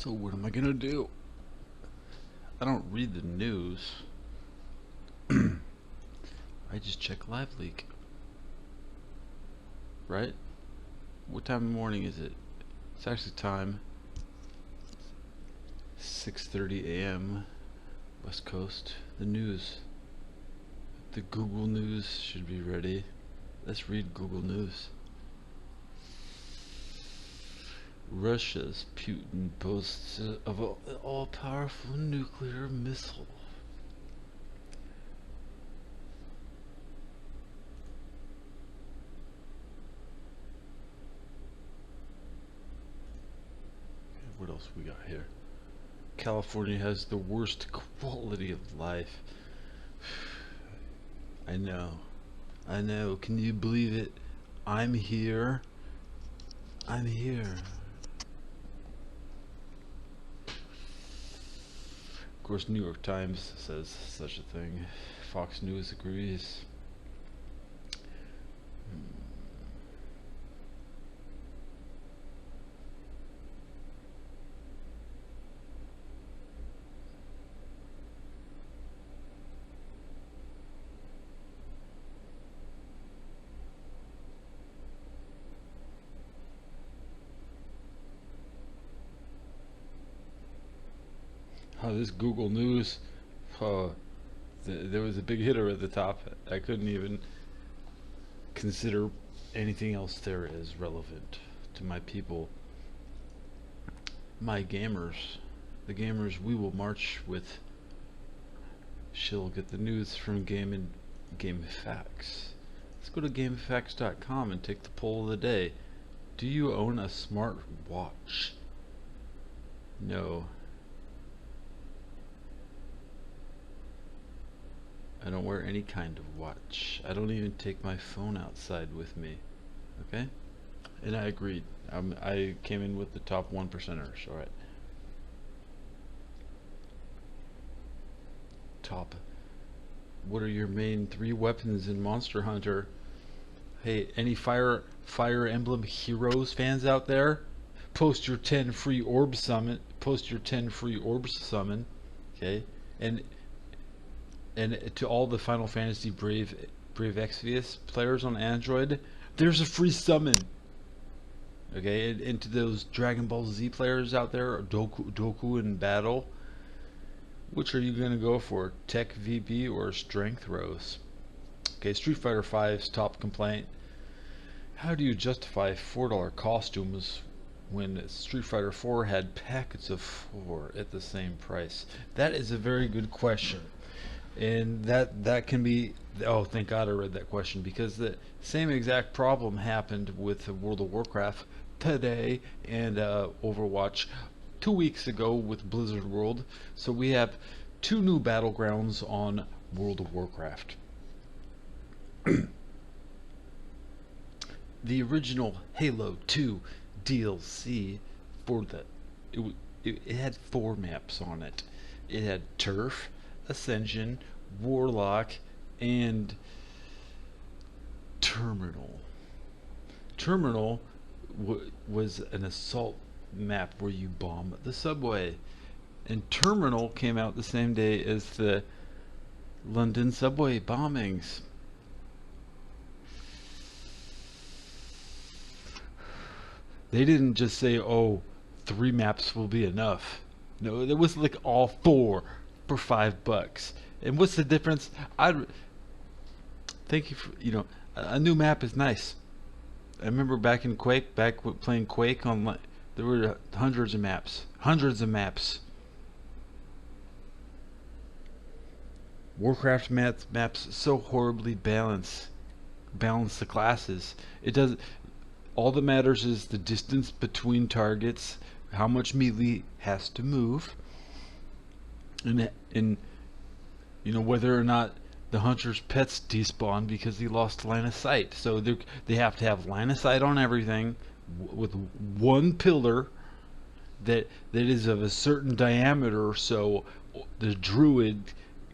So what am I gonna do? I don't read the news. I just check Live Leak. Right? What time of morning is it? It's actually time 6:30 a.m. West Coast. The news. The Google News should be ready. Let's read Google News. Russia's Putin boasts of an all-powerful nuclear missile. What else we got here? California has the worst quality of life. I know. I know. Can you believe it? I'm here. I'm here. Of course, New York Times says such a thing. Fox News agrees. Oh, this Google News. Oh, there was a big hitter at the top. I couldn't even consider anything else there as relevant to my people. My gamers. The gamers we will march with. She'll get the news from GameFAQs. Let's go to GameFAQs.com and take the poll of the day. Do you own a smart watch? No. I don't wear any kind of watch. I don't even take my phone outside with me. Okay? And I agreed. I came in with the top 1%ers. Alright. Top. What are your main 3 weapons in Monster Hunter? Hey, any Fire Emblem Heroes fans out there? Post your 10 free orbs summon. Post your 10 free orbs summon. Okay? And to all the Final Fantasy Brave Exvius players on Android, there's a free summon. Okay, and to those Dragon Ball Z players out there, Doku in battle, which are you gonna go for? Tech VB or Strength Rose? Okay, Street Fighter V's top complaint. How do you justify $4 costumes when Street Fighter 4 had packets of 4 at the same price? That is a very good question. And that can be, oh, thank God I read that question, because the same exact problem happened with World of Warcraft today and Overwatch 2 weeks ago with Blizzard World. So we have 2 new battlegrounds on World of Warcraft. The original Halo 2 DLC for it had 4 maps on it. It had Turf, Ascension, Warlock, and Terminal. Terminal was an assault map where you bomb the subway, and Terminal came out the same day as the London subway bombings. They didn't just say, oh, 3 maps will be enough. No, it was like all 4 for $5. And what's the difference? I'd thank you for, a new map is nice. I remember back in Quake, playing Quake online, there were hundreds of maps. Warcraft maps so horribly balance the classes. It does. All that matters is the distance between targets, how much melee has to move, and whether or not the hunter's pets despawn because he lost line of sight. So they have to have line of sight on everything with one pillar that is of a certain diameter, so the druid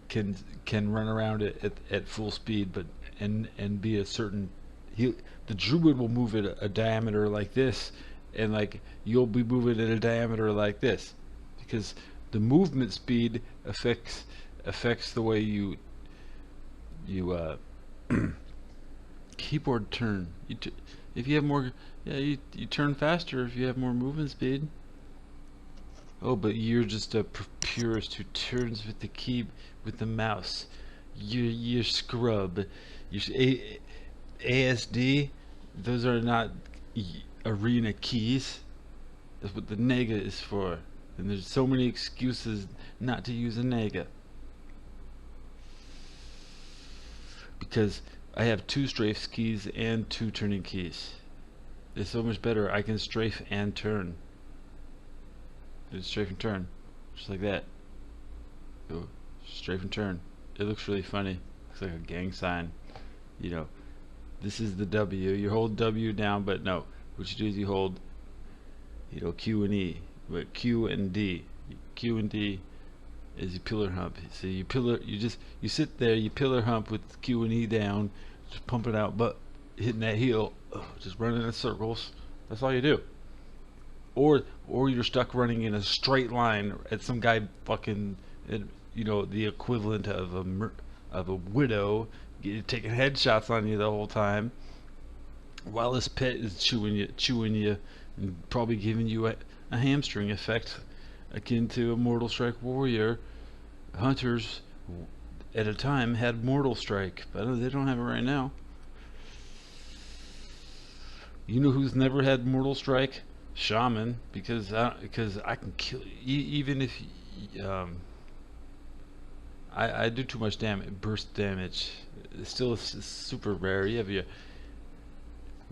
can run around it at full speed, but and be a certain the druid will move at a diameter like this, and like you'll be moving in a diameter like this, because the movement speed affects the way you keyboard turn. If you have more, yeah, you turn faster if you have more movement speed. Oh, but you're just a purist who turns with the key with the mouse. You scrub. ASD. Those are not arena keys. That's what the Nega is for. And there's so many excuses not to use a Nega. Because I have 2 strafe keys and 2 turning keys. It's so much better. I can strafe and turn. Do strafe and turn. Just like that. Go strafe and turn. It looks really funny. Looks like a gang sign. You know, this is the W. You hold W down, but no. What you do is you hold, Q and E. But Q and D. Q and D is you pillar hump. So you sit there, you pillar hump with Q and E down, just pumping out, but hitting that heel, just running in circles. That's all you do. Or you're stuck running in a straight line at some guy fucking, the equivalent of a widow, taking headshots on you the whole time, while his pet is chewing you, and probably giving you a hamstring effect, akin to a Mortal Strike Warrior. Hunters at a time had Mortal Strike, but they don't have it right now. You know who's never had Mortal Strike? Shaman, because I can kill even if I do too much damage, burst damage. It's still super rare. You have your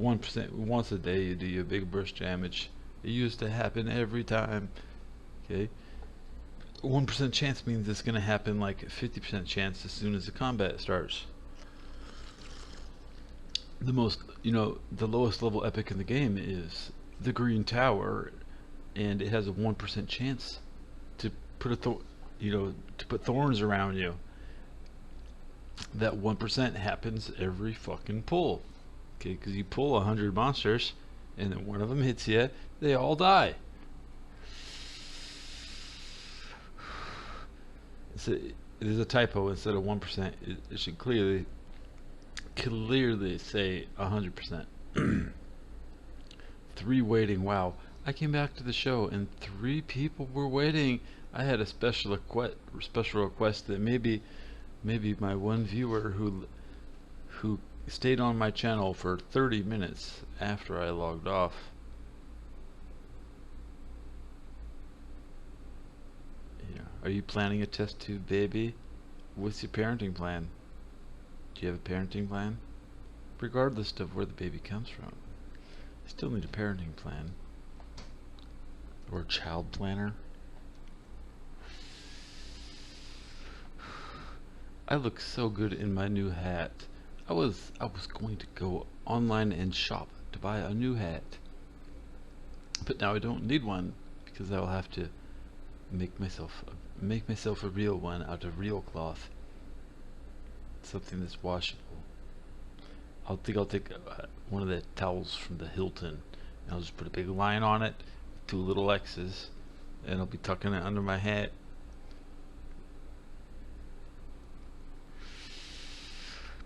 1% once a day. You do your big burst damage. It used to happen every time. Okay, 1% chance means it's gonna happen like 50% chance as soon as the combat starts. The lowest level epic in the game is the Green Tower, and it has a 1% chance to put to put thorns around you. That 1% happens every fucking pull. Okay, because you pull 100 monsters, and then one of them hits you, they all die. There's a typo. Instead of 1%, it should clearly say 100%. 3 waiting. Wow. I came back to the show and 3 people were waiting. I had a special request that maybe my one viewer who stayed on my channel for 30 minutes after I logged off. Yeah. Are you planning a test tube baby? What's your parenting plan? Do you have a parenting plan? Regardless of where the baby comes from, I still need a parenting plan. Or a child planner. I look so good in my new hat. I was going to go online and shop to buy a new hat, but now I don't need one because I will have to make myself a real one out of real cloth. Something that's washable. I'll take one of the towels from the Hilton, and I'll just put a big line on it, 2 little X's, and I'll be tucking it under my hat.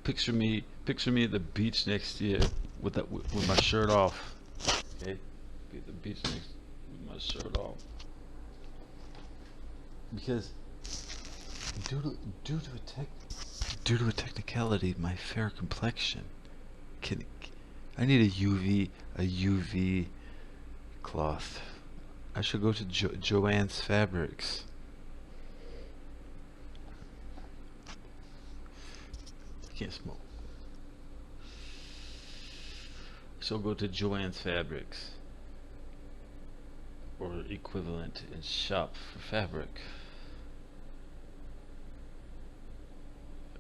Picture me at the beach next to you with my shirt off. Okay, be at the beach next with my shirt off. Because due to a technicality, my fair complexion I need a UV cloth. I should go to Joann's Fabrics. I can't smoke. So go to Joann's Fabrics or equivalent and shop for fabric.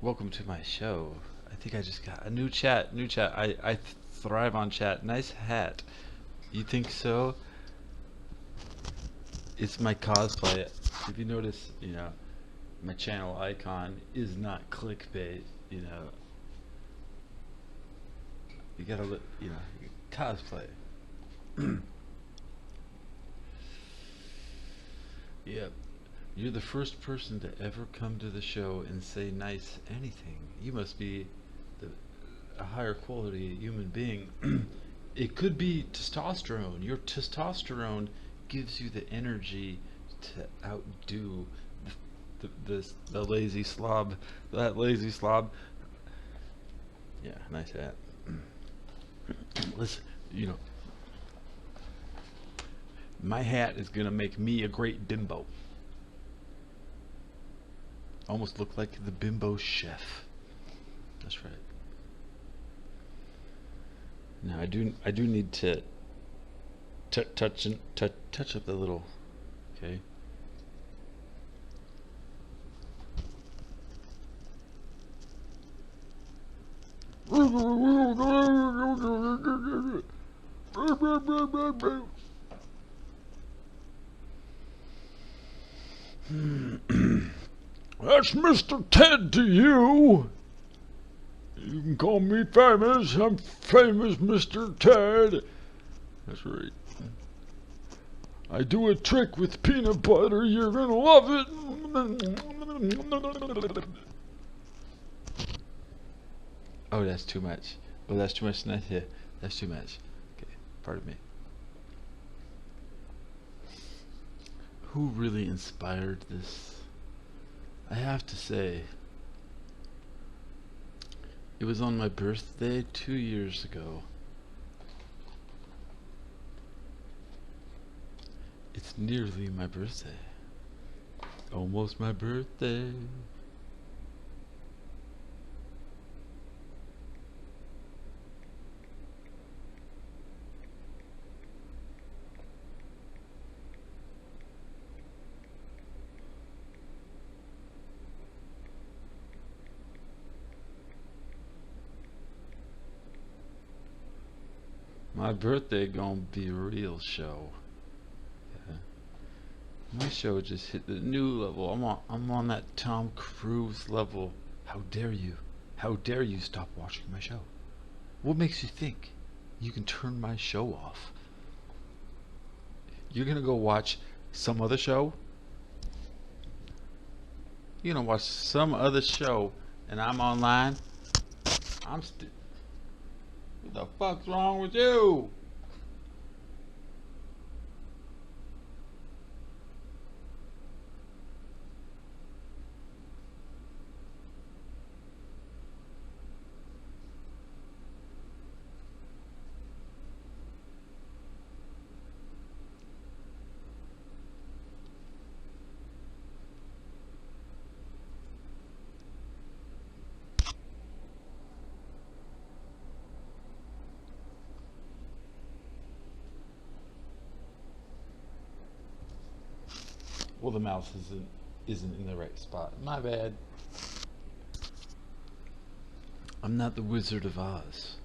Welcome to my show. I think I just got a new chat. I thrive on chat. Nice hat. You think so? It's my cosplay. If you notice, my channel icon is not clickbait. You gotta look. Cosplay. Yep. You're the first person to ever come to the show and say nice anything. You must be a higher quality human being. It could be testosterone. Your testosterone gives you the energy to outdo the lazy slob. That lazy slob. Yeah, nice hat. Listen, you know, my hat is gonna make me a great bimbo. Almost look like the bimbo chef. That's right. Now I do need to touch up the little. Okay. That's Mr. Ted to you. You can call me famous. I'm famous Mr. Ted. That's right. I do a trick with peanut butter. You're gonna love it. Oh, that's too much. Oh, that's too much. Not here. That's too much. Okay, pardon me. Who really inspired this? I have to say, it was on my birthday 2 years ago. It's nearly my birthday. Almost my birthday. My birthday gonna be a real show. Yeah. My show just hit the new level. I'm on that Tom Cruise level. How dare you? How dare you stop watching my show? What makes you think you can turn my show off? You're gonna go watch some other show? You're gonna watch some other show and I'm online? I'm still. What the fuck's wrong with you? Well, the mouse isn't in the right spot. My bad. I'm not the Wizard of Oz.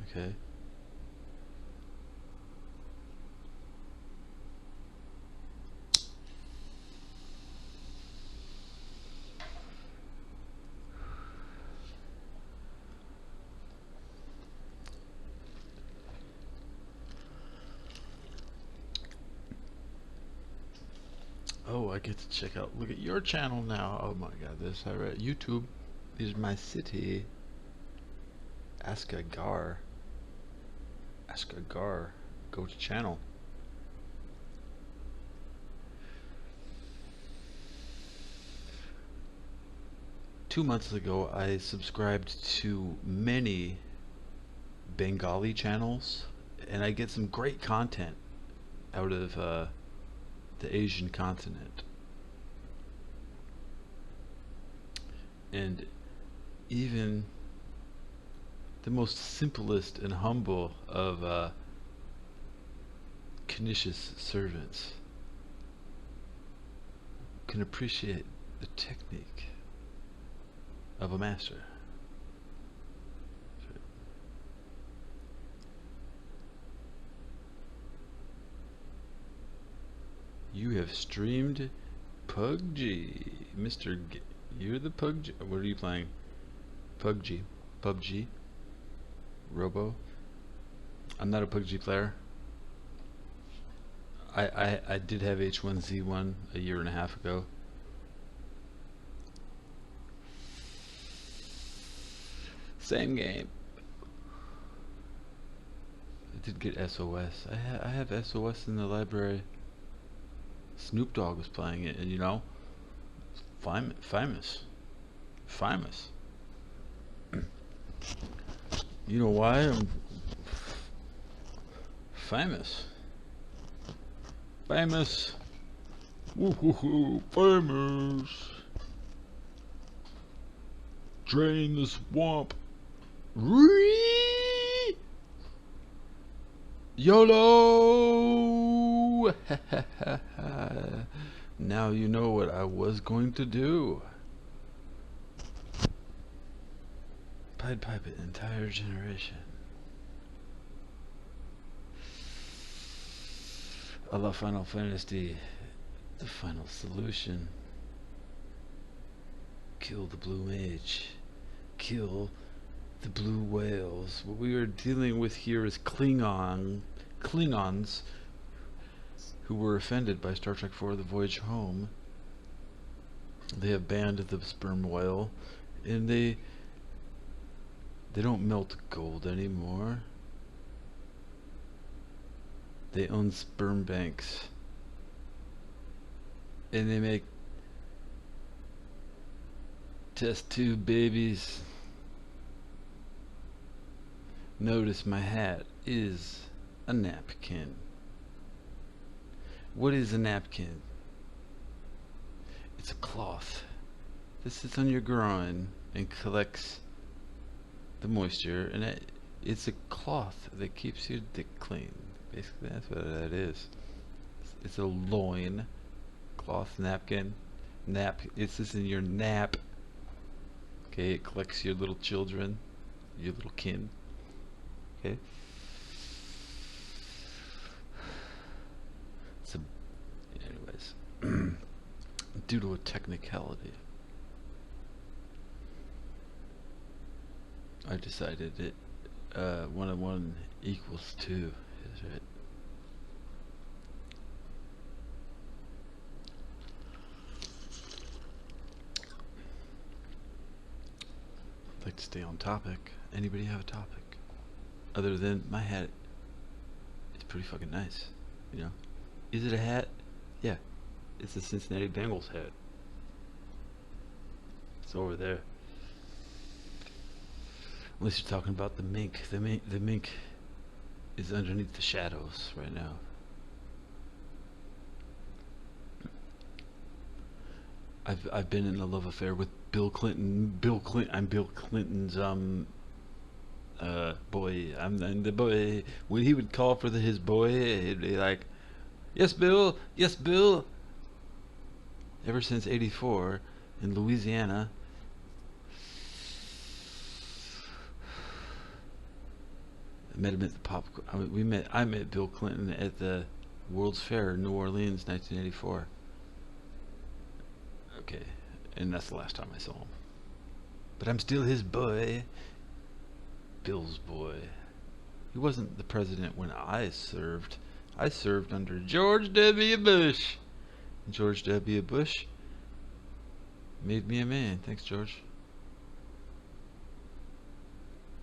Okay? Oh, I get to check out. Look at your channel now. Oh my god, this I read. YouTube is my city. Ask a Gar. Ask a Gar. Go to channel. Two months ago, I subscribed to many Bengali channels, and I get some great content out of the Asian continent. And even the most simplest and humble of Canisius servants can appreciate the technique of a master. You have streamed PUBG, Mr. You're the PUBG. What are you playing? PUBG. PUBG. Robo. I'm not a PUBG player. I did have H1Z1 a year and a half ago. Same game. I did get SOS. I have SOS in the library. Snoop Dogg was playing it, and you know, famous. Famous. You know why I'm famous? Famous. Woohoo! Famous. Drain the swamp. Ree! YOLO! Now you know what I was going to do. Pied Pipe an entire generation. I love Final Fantasy. The final solution. Kill the blue mage. Kill the blue whales. What we are dealing with here is Klingons who were offended by Star Trek IV: The Voyage Home. They have banned the sperm whale, and they don't melt gold anymore. They own sperm banks, and they make test tube babies. Notice my hat is a napkin. What is a napkin? It's a cloth. This sits on your groin and collects the moisture, and it's a cloth that keeps your dick clean. Basically, that's what that is. It's a loin cloth napkin. It's just in your nap. Okay, it collects your little children, your little kin. Okay. So, anyways, due to a technicality, I decided that 1 and 1 equals 2 is right. I'd like to stay on topic. Anybody have a topic? Other than my hat, it's pretty fucking nice, you know? Is it a hat? Yeah, it's a Cincinnati Bengals hat. It's over there. Unless you're talking about the mink. The mink is underneath the shadows right now. I've been in a love affair with Bill Clinton. I'm Bill Clinton's boy. I'm the boy. When he would call for his boy, he'd be like, "Yes, Bill. Yes, Bill." Ever since '84 in Louisiana. I met him at the pop. I met Bill Clinton at the World's Fair in New Orleans, 1984. Okay, and that's the last time I saw him. But I'm still his boy. Bill's boy. He wasn't the president when I served. I served under George W. Bush. George W. Bush made me a man. Thanks, George.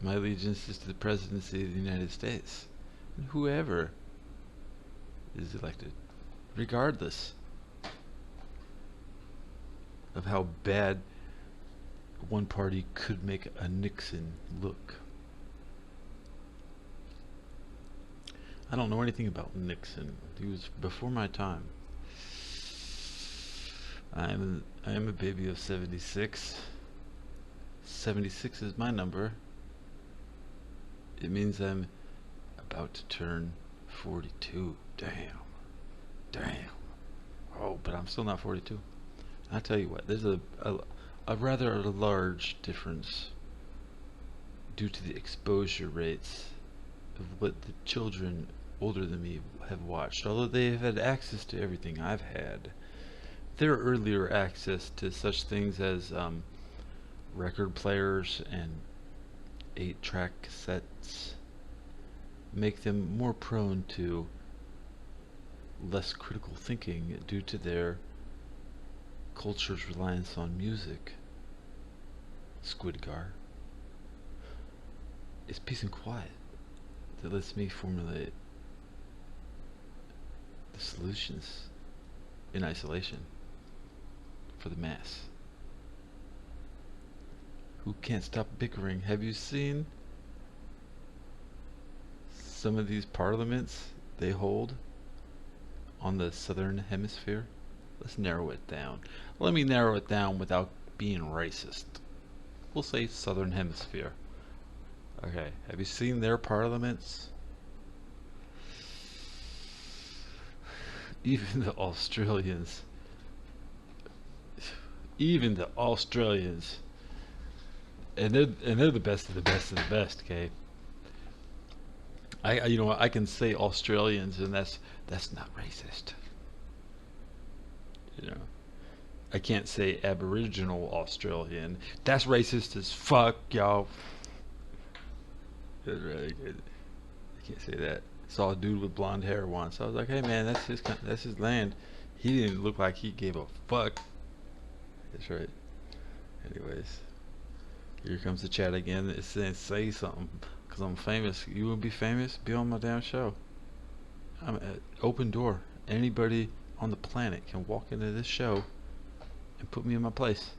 My allegiance is to the presidency of the United States. And whoever is elected, regardless of how bad one party could make a Nixon look. I don't know anything about Nixon. He was before my time. I am a baby of 76. 76 is my number. It means I'm about to turn 42. Damn. Oh, but I'm still not 42. I'll tell you what, there's a rather large difference due to the exposure rates of what the children older than me have watched. Although they have had access to everything I've had, their earlier access to such things as record players and 8-track cassettes make them more prone to less critical thinking due to their culture's reliance on music. Squidgar. It's peace and quiet that lets me formulate the solutions in isolation for the mass who can't stop bickering. Have you seen some of these parliaments they hold on the southern hemisphere? Let's narrow it down. Let me narrow it down without being racist. We'll say southern hemisphere. Okay, have you seen their parliaments? Even the Australians, and they're the best of the best of the best. Okay, I can say Australians, and that's not racist. You know, I can't say Aboriginal Australian. That's racist as fuck, y'all. That's really good. I can't say that. Saw a dude with blonde hair once. I was like, hey man, that's his land. He didn't look like he gave a fuck. That's right. Anyways, here comes the chat again. It's saying say something because I'm famous. You want to be famous? Be on my damn show. I'm at open door. Anybody on the planet can walk into this show and put me in my place.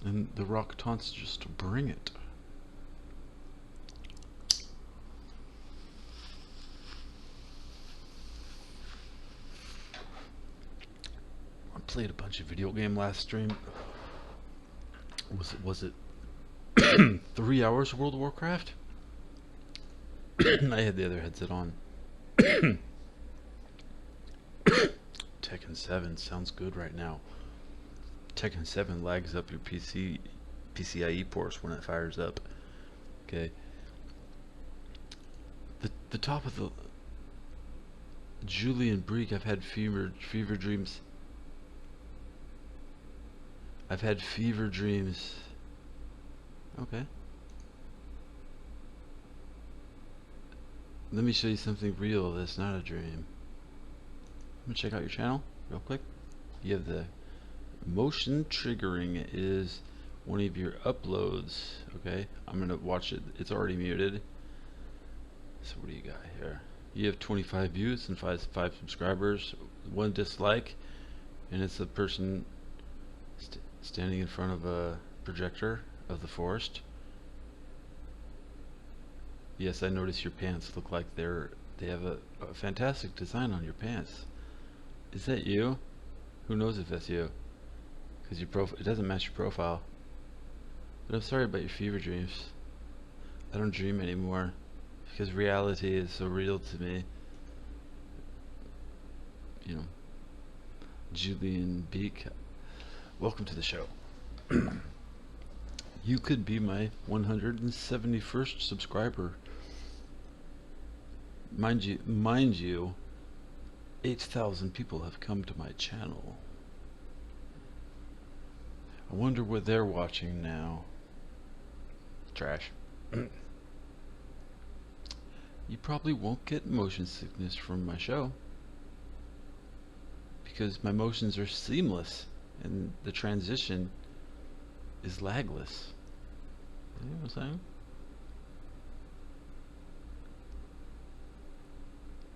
And the Rock taunts just bring it. I played a bunch of video game last stream. Was it 3 hours of World of Warcraft? I had the other headset on. Tekken 7 sounds good right now. Tekken 7 lags up your PCIe ports when it fires up. Okay. The top of the Julian Breek, I've had fever dreams. I've had fever dreams. Okay. Let me show you something real that's not a dream. I'm gonna check out your channel real quick. You have the motion triggering is one of your uploads. Okay, I'm gonna watch it. It's already muted. So what do you got here? You have 25 views and five subscribers, 1 dislike, and it's a person standing in front of a projector of the forest. Yes, I notice your pants look like they have a fantastic design on your pants. Is that you? Who knows if that's you? Because your profile, it doesn't match your profile. But I'm sorry about your fever dreams. I don't dream anymore because reality is so real to me. You know, Julian Beak, welcome to the show. You could be my 171st subscriber. Mind you, 8,000 people have come to my channel. I wonder what they're watching now. Trash. You probably won't get motion sickness from my show because my motions are seamless and the transition is lagless. You know what I'm saying?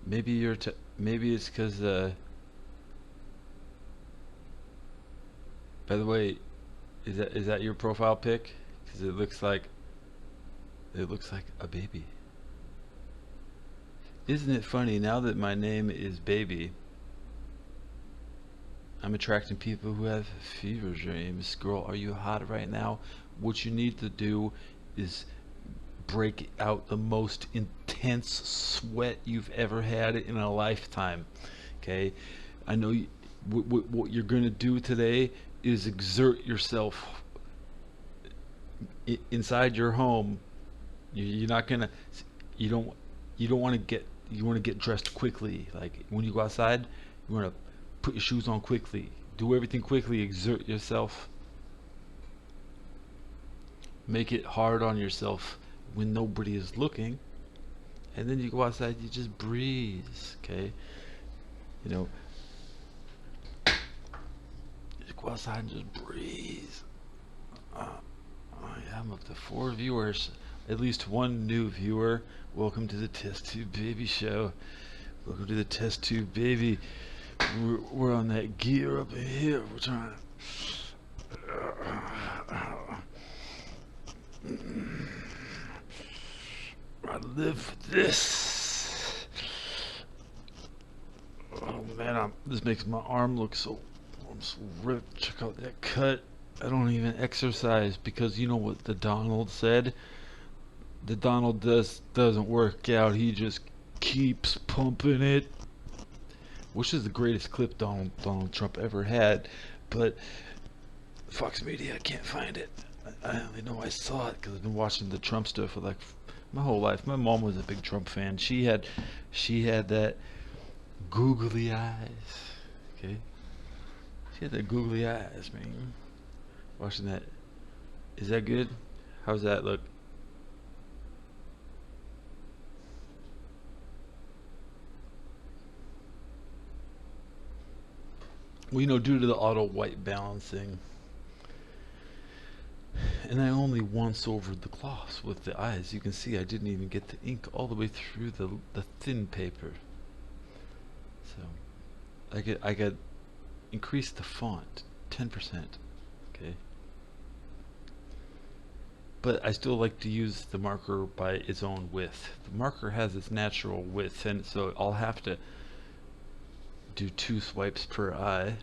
Maybe maybe it's because by the way, is that your profile pic? Because it looks like a baby. Isn't it funny now that my name is Baby? I'm attracting people who have fever dreams. Girl, are you hot right now? What you need to do is break out the most intense sweat you've ever had in a lifetime. Okay, I know what you're gonna do today is exert yourself inside your home. You're not gonna, you don't want to get, you want to get dressed quickly. Like when you go outside, you want to put your shoes on quickly, do everything quickly, exert yourself, make it hard on yourself when nobody is looking, And then you go outside, you just breathe, okay? You know, you go outside and just breathe. Uh, yeah, I'm up to 4 viewers. At least one new viewer. Welcome to the Test Tube Baby Show. Welcome to the Test Tube Baby. We're on that gear up in here. We're trying to... I live for this. Oh man, this makes my arm look I'm so ripped. Check out that cut. I don't even exercise because you know what the Donald said? The Donald doesn't work out. He just keeps pumping it. Which is the greatest clip Donald Trump ever had, but Fox Media, I can't find it. I only know I saw it because I've been watching the Trump stuff for like my whole life. My mom was a big Trump fan. She had that googly eyes. Okay, she had that googly eyes, man. Watching that. Is that good? How's that look? Well, you know, due to the auto white balancing, and I only once over the gloss with the eyes. You can see I didn't even get the ink all the way through the thin paper. So I got increase the font 10%. Okay. But I still like to use the marker by its own width. The marker has its natural width, and so I'll have to do 2 swipes per eye,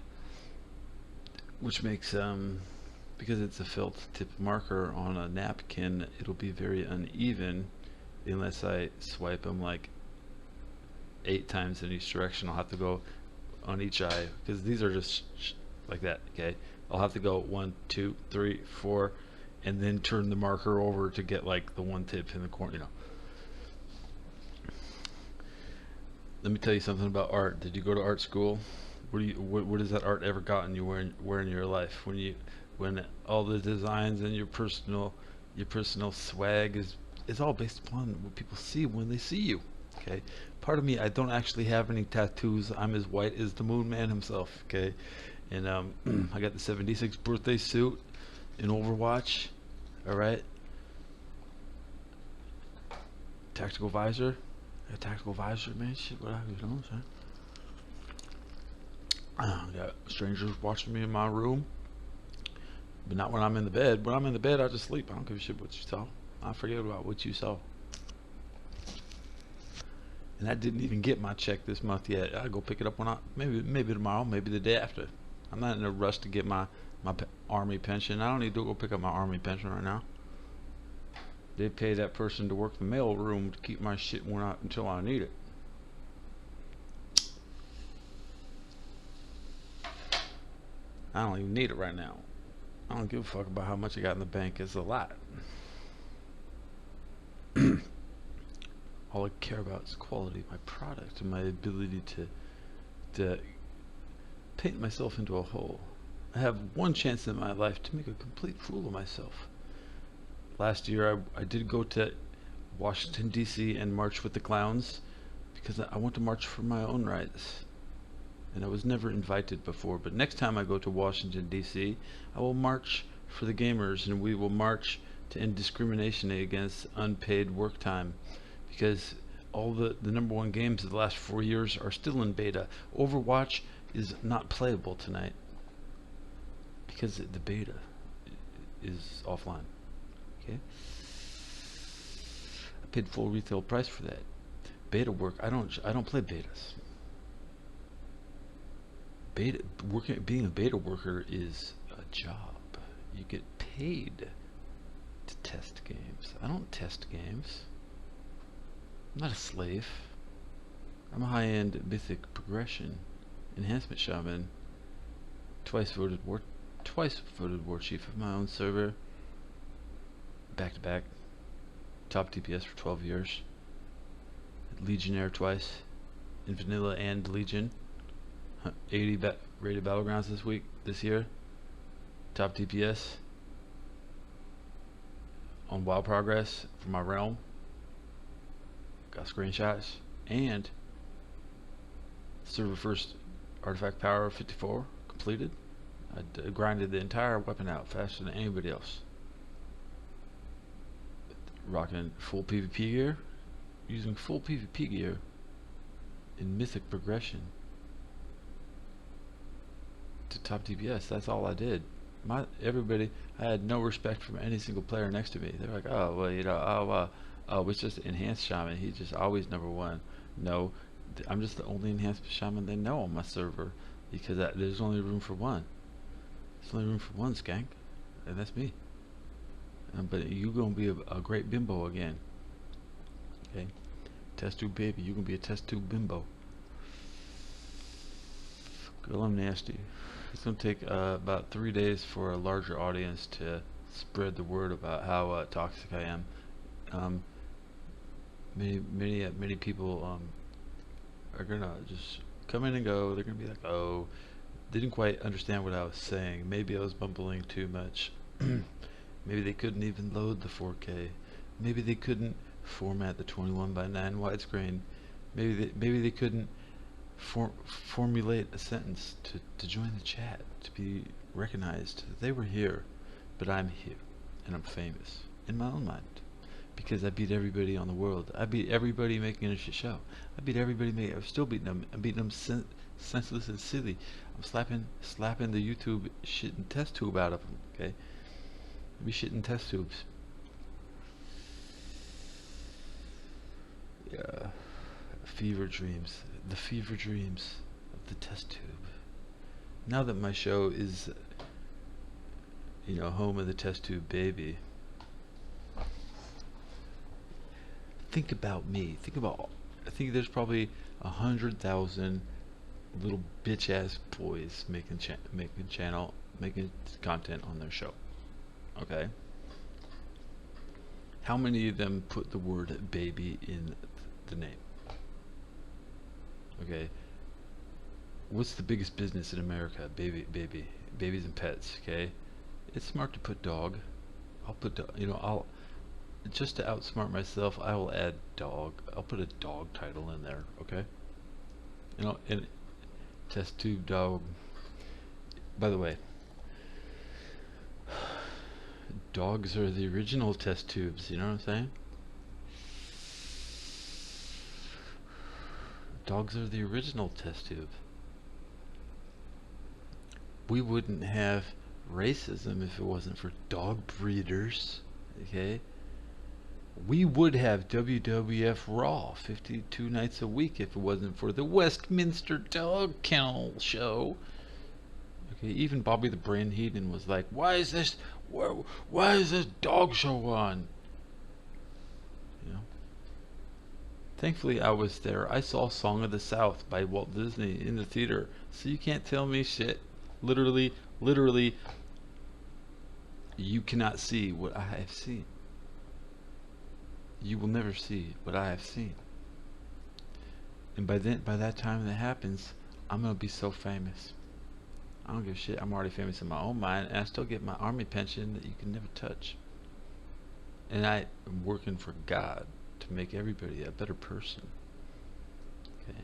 which makes because it's a felt tip marker on a napkin, it'll be very uneven unless I swipe them like 8 times in each direction. I'll have to go on each eye because these are just like that. Okay, I'll have to go 1, 2, 3, 4, and then turn the marker over to get like the one tip in the corner. You know. Let me tell you something about art. Did you go to art school? What has that art ever gotten you where in your life when all the designs and your personal swag is all based upon what people see when they see you. Okay, part of me, I don't actually have any tattoos. I'm as white as the Moon Man himself. Okay, and I got the 76 birthday suit in Overwatch. All right, tactical visor. A tactical visor, man. Shit, what you know, son. Got strangers watching me in my room, but not when I'm in the bed. When I'm in the bed, I just sleep. I don't give a shit what you saw. I forget about what you saw. And I didn't even get my check this month yet. I'll go pick it up when maybe tomorrow, maybe the day after. I'm not in a rush to get my army pension. I don't need to go pick up my army pension right now. They pay that person to work the mail room to keep my shit until I need it. I don't even need it right now. I don't give a fuck about how much I got in the bank. It's a lot. All I care about is the quality of my product and my ability to paint myself into a hole. I have one chance in my life to make a complete fool of myself. Last year I did go to Washington DC and march with the clowns because I want to march for my own rights. And I was never invited before, but next time I go to Washington DC, I will march for the gamers, and we will march to end discrimination against unpaid work time, because all the #1 games of the last 4 years are still in beta. Overwatch is not playable tonight because the beta is offline. Okay, I paid full retail price for that. Beta work, I don't play betas. Being a beta worker is a job. You get paid to test games. I don't test games. I'm not a slave. I'm a high-end mythic progression enhancement shaman. Twice voted war chief of my own server. Back to back. Top DPS for 12 years. Legionnaire twice. In vanilla and Legion. 80 rated battlegrounds this year. Top DPS on WoW progress for my realm. got screenshots, and server first artifact power 54 completed. I grinded the entire weapon out faster than anybody else. Rocking full PvP gear, using full PvP gear in mythic progression to top DPS. That's all I did. Everybody, I had no respect from any single player next to me. They're like, oh well, you know, oh, it's just enhanced shaman. He's just always number one. No, I'm just the only enhanced shaman they know on my server because there's only room for one. There's only room for one skank, and that's me. But you gonna be a great bimbo again. Okay, test tube baby, you gonna be a test tube bimbo. Girl, I'm nasty. It's gonna take about 3 days for a larger audience to spread the word about how toxic I am. Many people are gonna just come in and go. They're gonna be like, oh, didn't quite understand what I was saying. Maybe I was mumbling too much. Maybe they couldn't even load the 4K. Maybe they couldn't format the 21:9 widescreen. Maybe they couldn't formulate a sentence to join the chat, to be recognized. They were here, but I'm here, and I'm famous in my own mind because I beat everybody on the world. I beat everybody making a shit show. I beat everybody making. I'm still beating them. I'm beating them senseless and silly. I'm slapping the YouTube shit and test tube out of them. Okay, be shitting test tubes. Yeah, fever dreams. The fever dreams of the test tube. Now that my show is, you know, home of the test tube baby, think about me. I think there's probably 100,000 little bitch ass boys making content on their show. Okay. How many of them put the word baby in the name? Okay. What's the biggest business in America? Babies and pets. Okay. It's smart to put dog. I'll put I'll just to outsmart myself. I will add dog. I'll put a dog title in there. Okay. You know, and test tube dog. By the way, dogs are the original test tubes. You know what I'm saying? Dogs are the original test tube. We wouldn't have racism if it wasn't for dog breeders. Okay? We would have WWF Raw 52 nights a week if it wasn't for the Westminster Dog Kennel Show. Okay, even Bobby the Brain Heenan was like, why is this dog show on? You know? Thankfully I was there. I saw Song of the South by Walt Disney in the theater. So you can't tell me shit. Literally, you cannot see what I have seen. You will never see what I have seen. And by that time that happens, I'm gonna be so famous. I don't give a shit. I'm already famous in my own mind, and I still get my army pension that you can never touch. And I am working for God to make everybody a better person. Okay.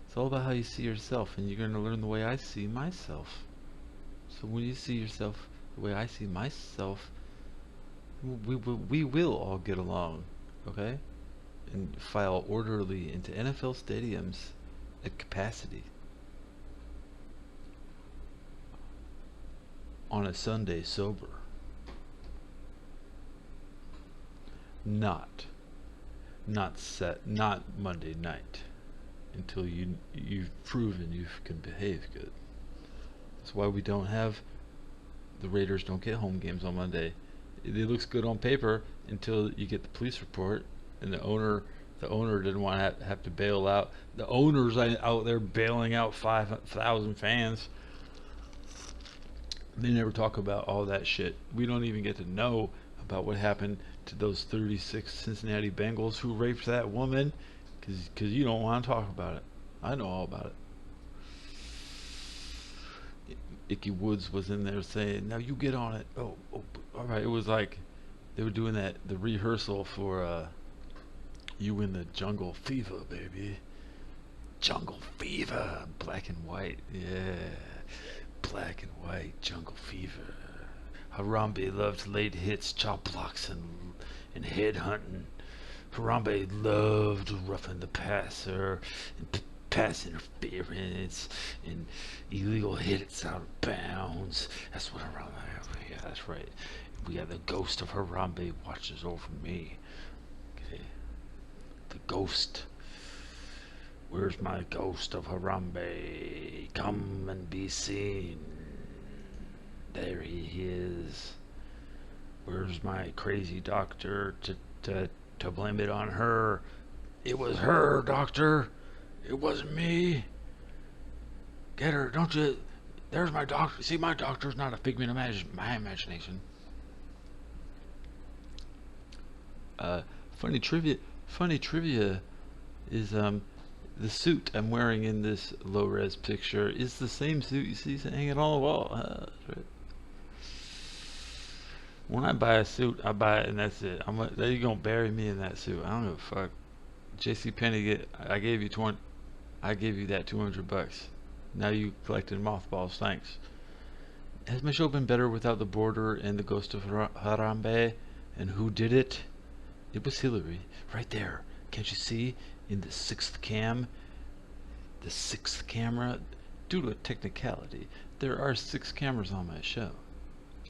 It's all about how you see yourself, and you're going to learn the way I see myself. So when you see yourself the way I see myself, we will all get along, okay? And file orderly into NFL stadiums at capacity on a Sunday sober. Not Monday night until you've proven you can behave good. That's why we don't have the Raiders don't get home games on Monday. It looks good on paper until you get the police report and the owner didn't want to have to bail out. The owner's out there bailing out 5,000 fans. They never talk about all that shit. We don't even get to know about what happened to those 36 Cincinnati Bengals who raped that woman, because you don't want to talk about it. I know all about it. Icky Woods was in there saying, now you get on it. Oh, all right. It was like They were doing the rehearsal for You in the Jungle Fever, baby. Jungle Fever, black and white, yeah. Black and white, Jungle Fever. Harambe loved late hits, chop blocks, and head hunting. Harambe loved roughing the passer and pass interference and illegal hits out of bounds. That's what Harambe. Yeah, that's right. We got the ghost of Harambe watches over me. Okay, the ghost. Where's my ghost of Harambe? Come and be seen. There he is. Where's my crazy doctor to blame it on her? It was her, doctor. It wasn't me. Get her, don't you? There's my doctor. See, my doctor's not a figment of my imagination. Funny trivia. Funny trivia is the suit I'm wearing in this low-res picture is the same suit you see hanging on the wall. That's right. When I buy a suit, I buy it and that's it. You're gonna bury me in that suit. I don't give a fuck. JC Penney, I gave you that $200. Now you collected mothballs. Thanks. Has my show been better without the border and the ghost of Harambe? And who did it? It was Hillary, right there. Can't you see? In the sixth camera, due to a technicality, there are 6 cameras on my show.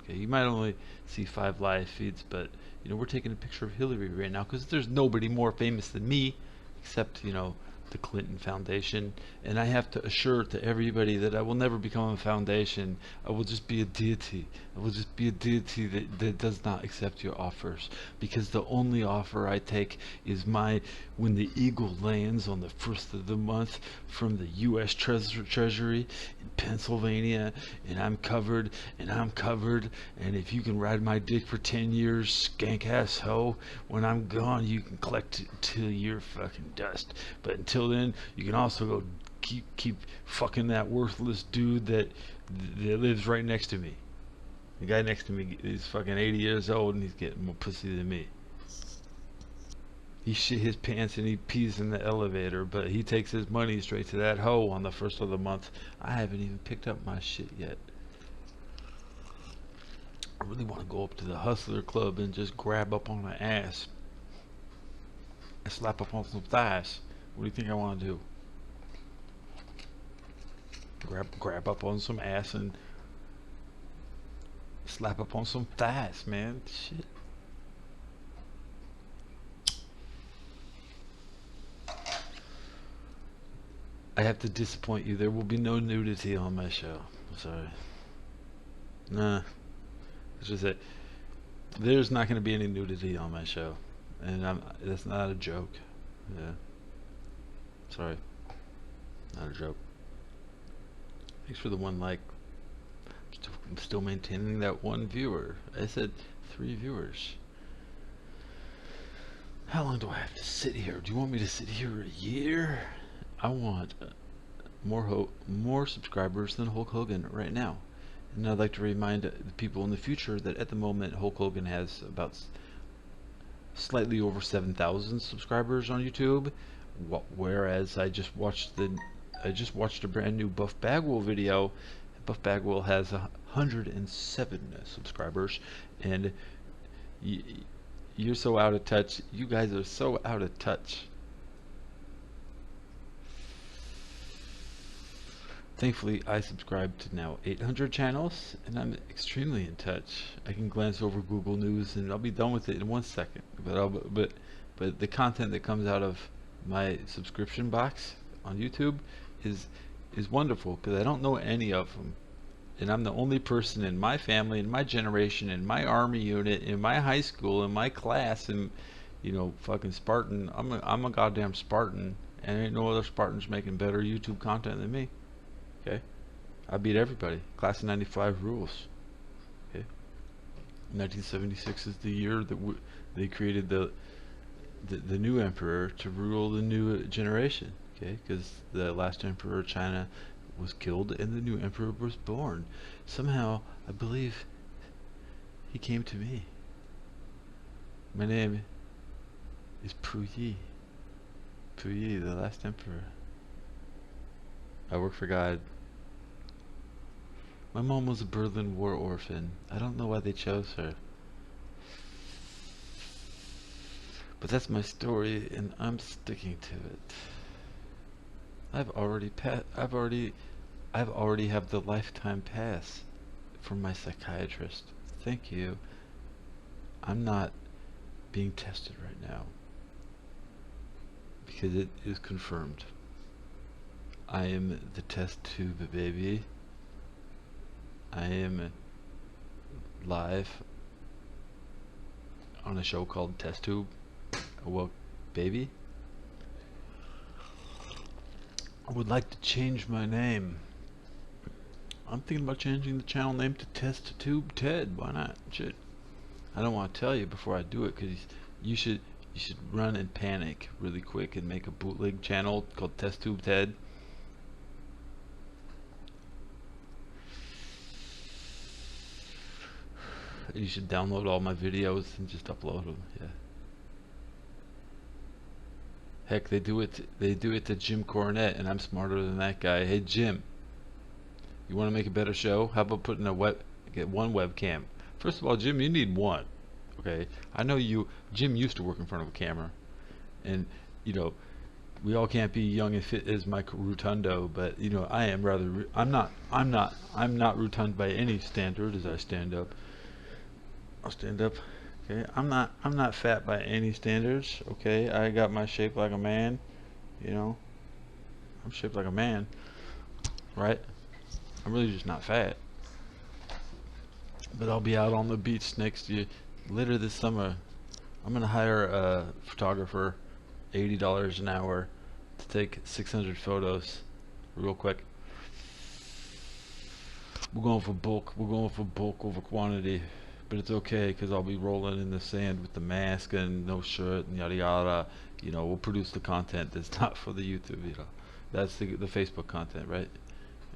Okay, you might only see 5 live feeds, but we're taking a picture of Hillary right now because there's nobody more famous than me, except the Clinton Foundation, and I have to assure to everybody that I will never become a foundation. I will just be a deity. I will just be a deity that does not accept your offers, because the only offer I take is when the eagle lands on the 1st of the month from the U.S. Treasury in Pennsylvania, and I'm covered, and if you can ride my dick for 10 years, skank ass hoe, when I'm gone, you can collect it till you're fucking dust. But until then, you can also go keep fucking that worthless dude that lives right next to me. The guy next to me is fucking 80 years old and he's getting more pussy than me. He shit his pants and he pees in the elevator, but he takes his money straight to that hoe on the 1st of the month. I haven't even picked up my shit yet. I really want to go up to the Hustler Club and just grab up on an ass and slap up on some thighs. What do you think I want to do? Grab up on some ass and slap up on some thighs, man. Shit. I have to disappoint you. There will be no nudity on my show. I'm sorry. Nah. It's just that there's not going to be any nudity on my show. And that's not a joke. Yeah. Sorry. Not a joke. Thanks for the 1 like. I'm still maintaining that 1 viewer. I said 3 viewers. How long do I have to sit here? Do you want me to sit here a year? I want more subscribers than Hulk Hogan right now. And I'd like to remind the people in the future that at the moment Hulk Hogan has about slightly over 7,000 subscribers on YouTube, whereas I just watched a brand new Buff Bagwell video. Buff Bagwell has 107 subscribers, and you're so out of touch. You guys are so out of touch. Thankfully, I subscribe to now 800 channels, and I'm extremely in touch. I can glance over Google News, and I'll be done with it in 1 second. But the content that comes out of my subscription box on YouTube is wonderful, because I don't know any of them, and I'm the only person in my family, in my generation, in my army unit, in my high school, in my class, and fucking Spartan. I'm a goddamn Spartan, and ain't no other Spartans making better YouTube content than me. Okay, I beat everybody. Class of '95 rules. Okay, 1976 is the year that they created the new emperor to rule the new generation. Okay, because the last emperor of China was killed and the new emperor was born. Somehow, I believe he came to me. My name is Puyi. Puyi, the last emperor. I work for God. My mom was a Berlin war orphan. I don't know why they chose her. But that's my story, and I'm sticking to it. I've already have the lifetime pass from my psychiatrist. Thank you. I'm not being tested right now because it is confirmed. I am the test tube baby. I am live on a show called Test Tube. Well, baby, I would like to change my name. I'm thinking about changing the channel name to Test Tube Ted. Why not? Shit. I don't want to tell you before I do it, because you should run and panic really quick and make a bootleg channel called Test Tube Ted. You should download all my videos and just upload them. Yeah. Heck, they do it to Jim Cornette, and I'm smarter than that guy. Hey Jim, you want to make a better show? How about putting get one webcam? First of all, Jim, you need one. Okay, I know Jim used to work in front of a camera, and you know, we all can't be young and fit as Mike Rotundo, but you know, I'm not rotund by any standard as I stand up. I'll stand up. Okay, I'm not fat by any standards. Okay, I got my shape like a man. You know, I'm shaped like a man, right? I'm really just not fat. But I'll be out on the beach next year, later this summer. I'm gonna hire a photographer, $80 an hour, to take 600 photos, real quick. We're going for bulk. We're going for bulk over quantity. But it's okay, because I'll be rolling in the sand with the mask and no shirt and yada yada. You know, we'll produce the content that's not for the YouTube. You know, that's the Facebook content, right?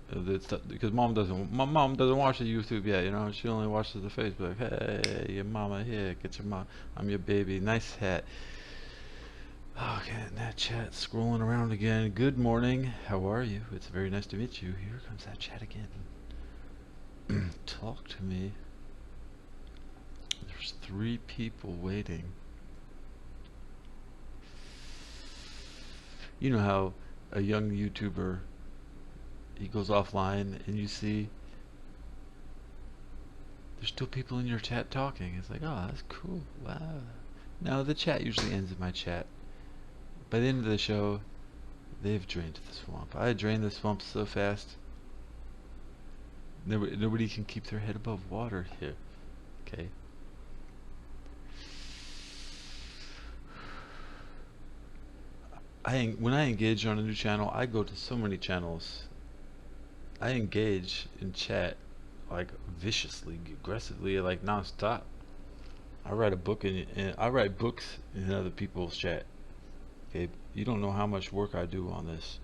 Because my mom doesn't watch the YouTube yet. You know, she only watches the Facebook. Hey, your mama here, get your mom. I'm your baby. Nice hat. Okay, that chat scrolling around again. Good morning. How are you? It's very nice to meet you. Here comes that chat again. Talk to me. There's 3 people waiting. You know how a young YouTuber, he goes offline and you see there's still people in your chat talking. It's like, oh, that's cool. Wow. Now the chat usually ends in my chat. By the end of the show, they've drained the swamp. I drained the swamp so fast. Nobody can keep their head above water here. Okay. When I engage on a new channel, I go to so many channels. I engage in chat like viciously, aggressively, like non-stop. I write a book and I write books in other people's chat. Okay, you don't know how much work I do on this.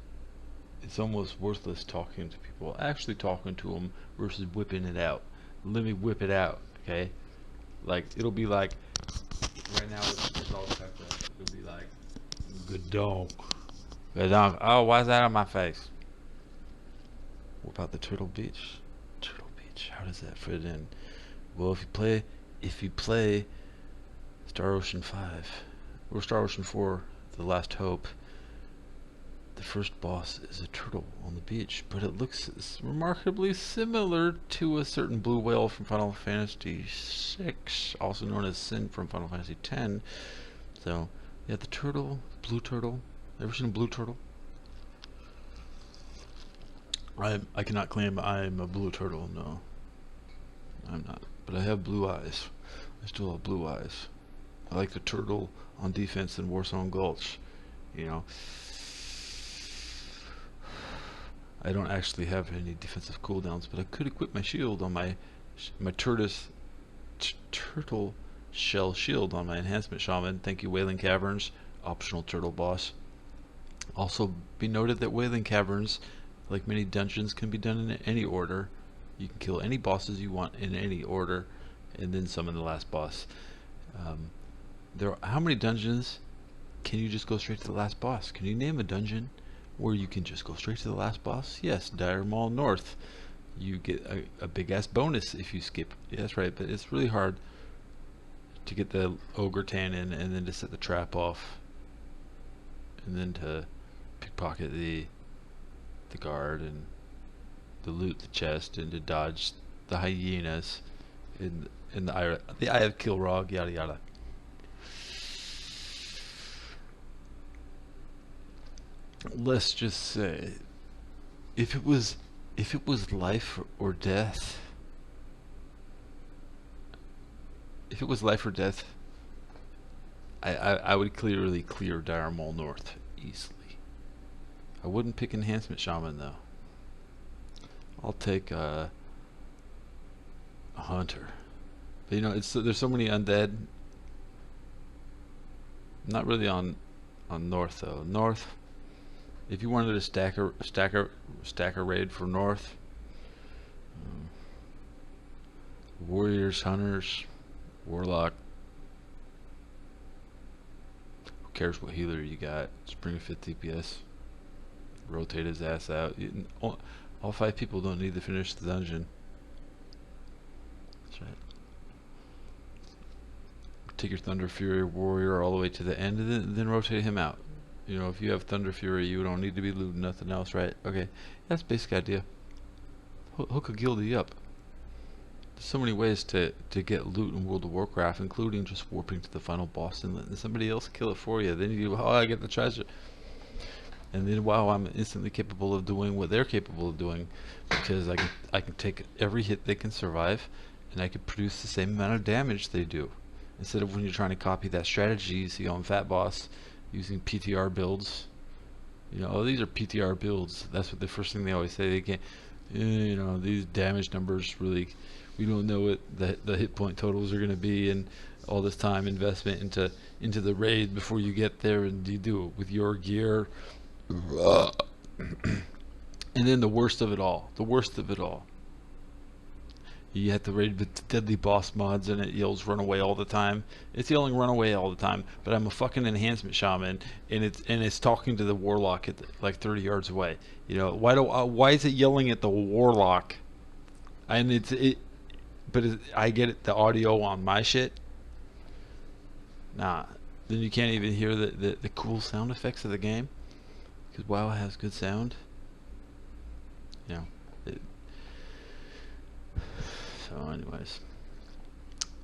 It's almost worthless talking to people. Actually talking to them versus whipping it out. Let me whip it out. Okay, like it'll be like right now it's all typed up. It'll be like, good dog. Good dog. Oh, why's that on my face? What about the Turtle Beach? Turtle Beach. How does that fit in? Well, if you play Star Ocean 5 or Star Ocean 4, The Last Hope, the first boss is a turtle on the beach, but it looks remarkably similar to a certain blue whale from Final Fantasy VI, also known as Sin from Final Fantasy X. So, yeah, the turtle, blue turtle. Ever seen a blue turtle? I cannot claim I'm a blue turtle. No, I'm not. But I have blue eyes. I still have blue eyes. I like the turtle on defense in Warsong Gulch. You know, I don't actually have any defensive cooldowns, but I could equip my shield on my turtle shell shield on my enhancement shaman. Thank you, Wailing Caverns. Optional turtle boss. Also, be noted that Wailing Caverns, like many dungeons, can be done in any order. You can kill any bosses you want in any order, and then summon the last boss. How many dungeons can you just go straight to the last boss? Can you name a dungeon where you can just go straight to the last boss? Yes, Dire Mall North. You get a big ass bonus if you skip. Yeah, that's right, but it's really hard to get the ogre tannin and then to set the trap off and then to pickpocket the guard and to loot the chest and to dodge the hyenas in the eye of Kilrog, yada yada. Let's just say, if it was life or death, if it was life or death, I would clearly clear Dire Mall North easily. I wouldn't pick Enhancement Shaman though. I'll take a hunter. But you know, there's so many undead. Not really on North though. North, if you wanted a stacker raid for North, warriors, hunters, warlock. Who cares what healer you got? Just bring a 5th DPS. Rotate his ass out. All 5 people don't need to finish the dungeon. That's right. Take your Thunder Fury warrior all the way to the end and then rotate him out. You know, if you have Thunder Fury, you don't need to be looting nothing else, right? Okay, that's the basic idea. Hook a guildie up. There's so many ways to get loot in World of Warcraft, including just warping to the final boss and letting somebody else kill it for you. Then you go, oh, I get the treasure. And then, wow, I'm instantly capable of doing what they're capable of doing, because I can take every hit they can survive, and I can produce the same amount of damage they do. Instead of when you're trying to copy that strategy you see on Fat Boss, using PTR builds. You know, oh, these are PTR builds. That's what the first thing they always say. They can't, you know, these damage numbers really, we don't know what the hit point totals are going to be, and all this time investment into the raid before you get there, and you do it with your gear. And then the worst of it all, you have to raid with deadly boss mods and it yells run away all the time. It's yelling run away all the time, but I'm a fucking enhancement shaman and it's talking to the warlock at like 30 yards away. You know, why is it yelling at the warlock? And I get it, the audio on my shit. Nah, then you can't even hear the cool sound effects of the game. Because WoW has good sound. You know. So anyways.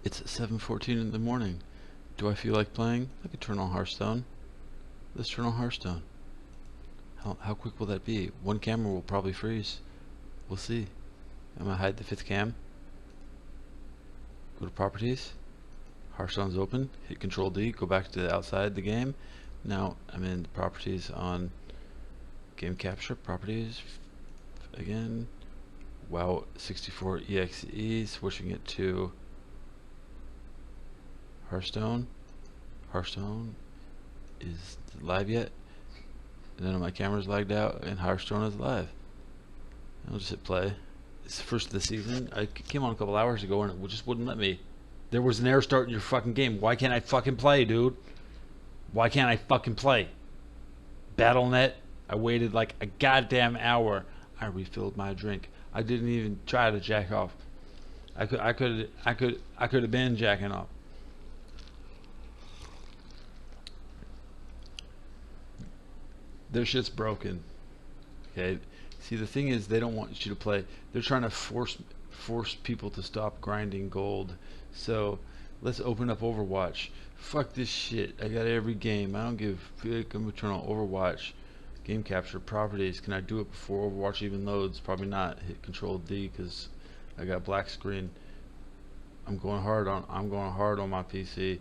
It's 7:14 in the morning. Do I feel like playing? I could turn on Hearthstone. Let's turn on Hearthstone. How quick will that be? One camera will probably freeze. We'll see. I'm gonna hide the 5th cam. Go to properties. Hearthstone's open. Hit Control D. Go back to outside the game. Now I'm in the properties on game capture properties again. WoW 64 EXE, switching it to Hearthstone. Hearthstone is live yet? None of my cameras lagged out, and Hearthstone is live. I'll just hit play. It's the first of the season. I came on a couple hours ago and it just wouldn't let me. There was an error start in your fucking game. Why can't I fucking play, dude? Why can't I fucking play? BattleNet. I waited like a goddamn hour. I refilled my drink. I didn't even try to jack off. I could have been jacking off. Their shit's broken. Okay. See, the thing is, they don't want you to play. They're trying to force people to stop grinding gold. So let's open up Overwatch. Fuck this shit. I got every game. I don't give. I'm gonna turn on Overwatch. Game capture properties. Can I do it before Overwatch even loads? Probably not. Hit Control D because I got black screen. I'm going hard on my PC.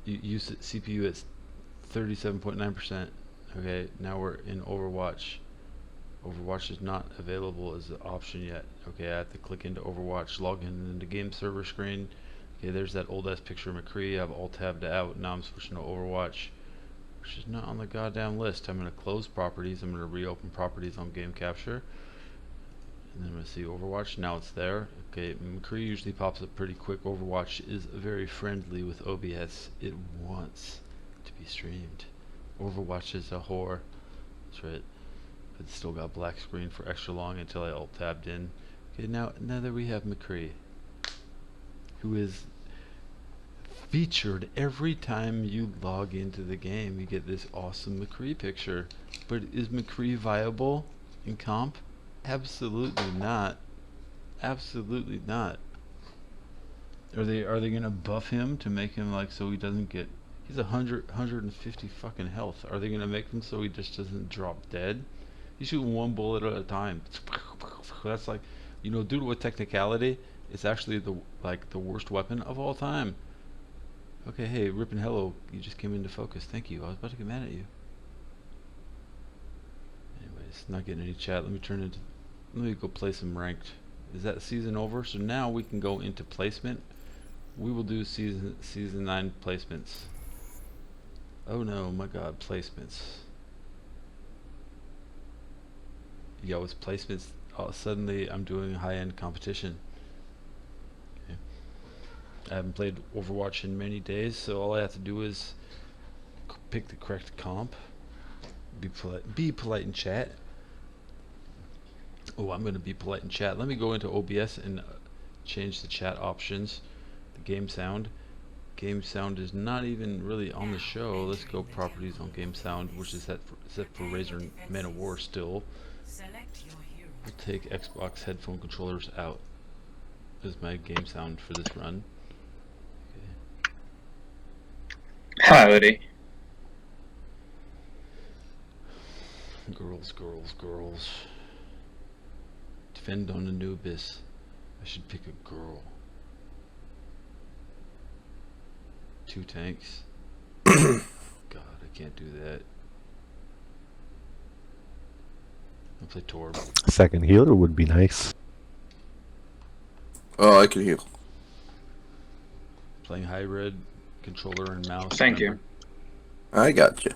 Use CPU at 37.9%. Okay, now we're in Overwatch. Overwatch is not available as an option yet. Okay, I have to click into Overwatch, log in into game server screen. Okay, there's that old ass picture of McCree. I've alt tabbed out. Now I'm switching to Overwatch, which is not on the goddamn list. I'm going to close properties. I'm going to reopen properties on game capture. And then I'm going to see Overwatch. Now it's there. Okay, McCree usually pops up pretty quick. Overwatch is very friendly with OBS. It wants to be streamed. Overwatch is a whore. That's right. But still got black screen for extra long until I alt tabbed in. Okay, now that we have McCree, who is featured every time you log into the game. You get this awesome McCree picture. But is McCree viable in comp? Absolutely not. Absolutely not. Are they gonna buff him to make him like so he doesn't get? He's 150 fucking health. Are they gonna make him so he just doesn't drop dead? He's shooting one bullet at a time. That's like, you know, due to a technicality, it's actually the worst weapon of all time. Okay, hey, Rippin' Hello, you just came into focus. Thank you. I was about to get mad at you. Anyways, not getting any chat. Let me go play some ranked. Is that season over? So now we can go into placement. We will do season 9 placements. Oh no, my god, placements. Yo, it's placements. Oh, suddenly I'm doing high-end competition. Okay. I haven't played Overwatch in many days, so all I have to do is pick the correct comp. Be polite in chat. Oh, I'm going to be polite in chat. Let me go into OBS and change the chat options. The game sound. Game sound is not even really on the show. Let's go properties on game sound, which is set for Razer Man of War still. We'll take Xbox headphone controllers out as my game sound for this run. Okay. Howdy. Girls, girls, girls. Defend on Anubis. I should pick a girl. 2 tanks. God, I can't do that. I'll play Torb. Second healer would be nice. Oh, I can heal. Playing hybrid, controller and mouse. Thank you. I got you.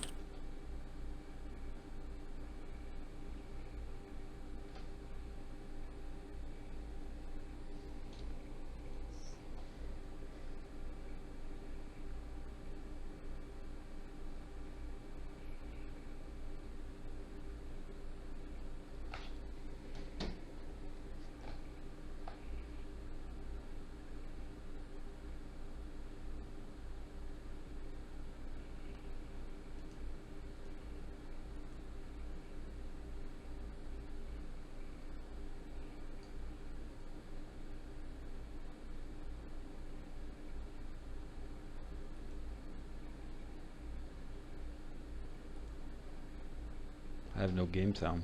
I have no game sound.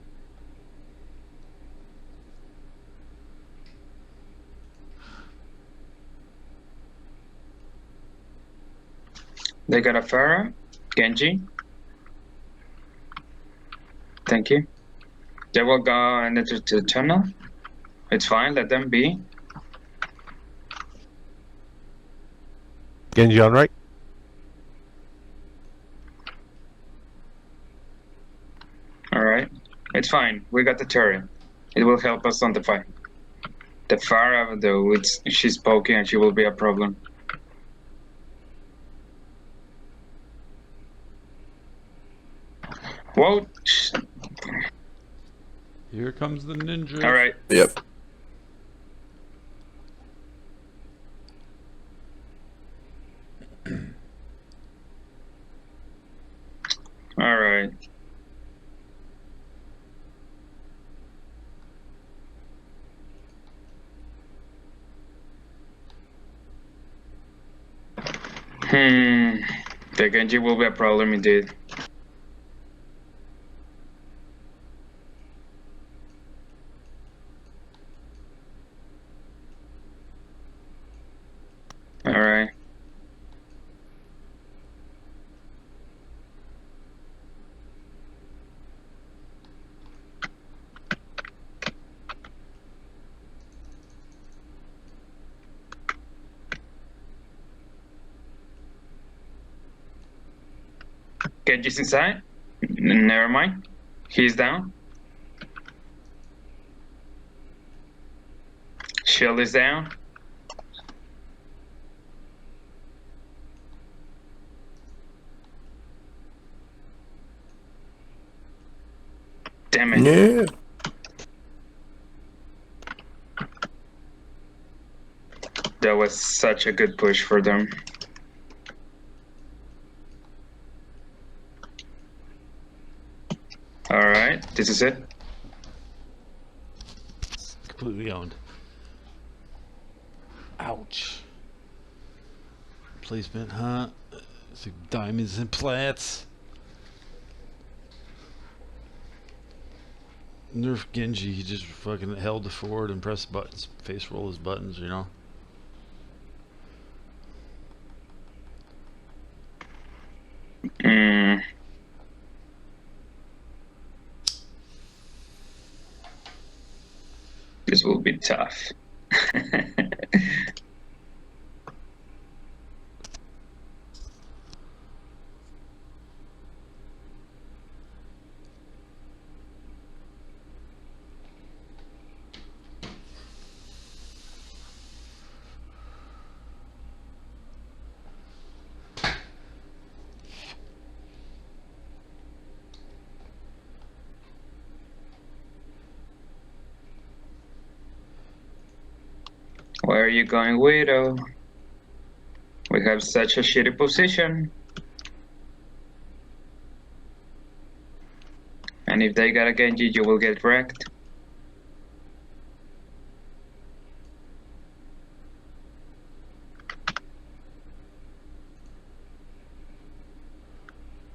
They got a Pharah, Genji. Thank you. They will go into the tunnel. It's fine, let them be. Genji on right. Alright. It's fine. We got the turret. It will help us on the fight. The Pharah, though, she's poking and she will be a problem. Whoa! Here comes the ninja. Alright. Yep. Alright. The Genji will be a problem indeed. Alright. Genji's inside? Never mind. He's down. Shield is down. Damn it. Yeah. That was such a good push for them. Alright, this is it. Completely owned. Ouch. Placement, huh? It's like diamonds and plats. Nerf Genji, he just fucking held the forward and pressed buttons, face roll his buttons, you know? Mm. This will be tough. Where are you going, Widow? We have such a shitty position. And if they got a Genji, you will get wrecked.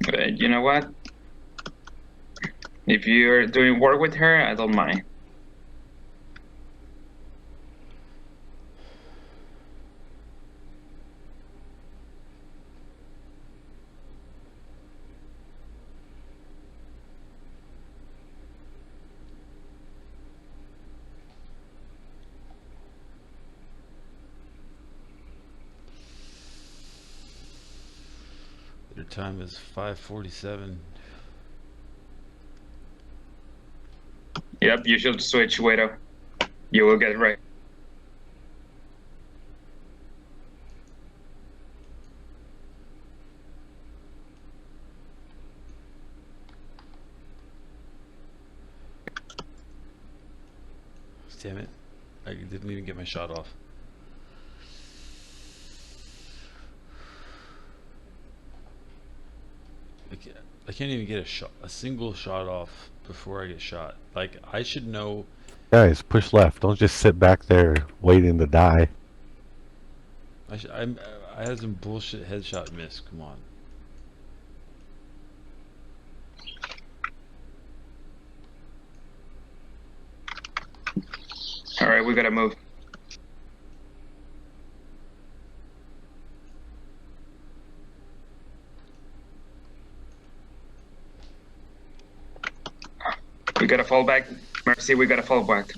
But you know what? If you're doing work with her, I don't mind. Your time is 5:47. Yep, you should switch, Widow. You will get wrecked. Damn it. I didn't even get my shot off. I can't even get a single shot off before I get shot. Like, I should know. Guys, push left. Don't just sit back there waiting to die. I had some bullshit headshot miss. Come on. Alright, we gotta move. We gotta fall back. Mercy, we gotta fall back.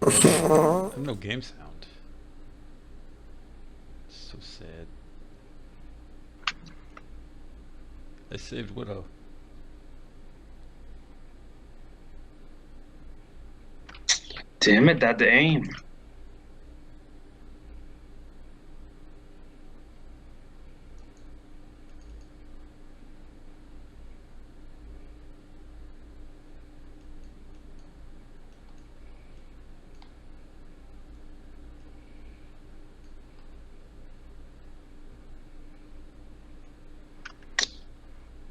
I have no game sound. So sad. I saved Widow. Damn it, that aim.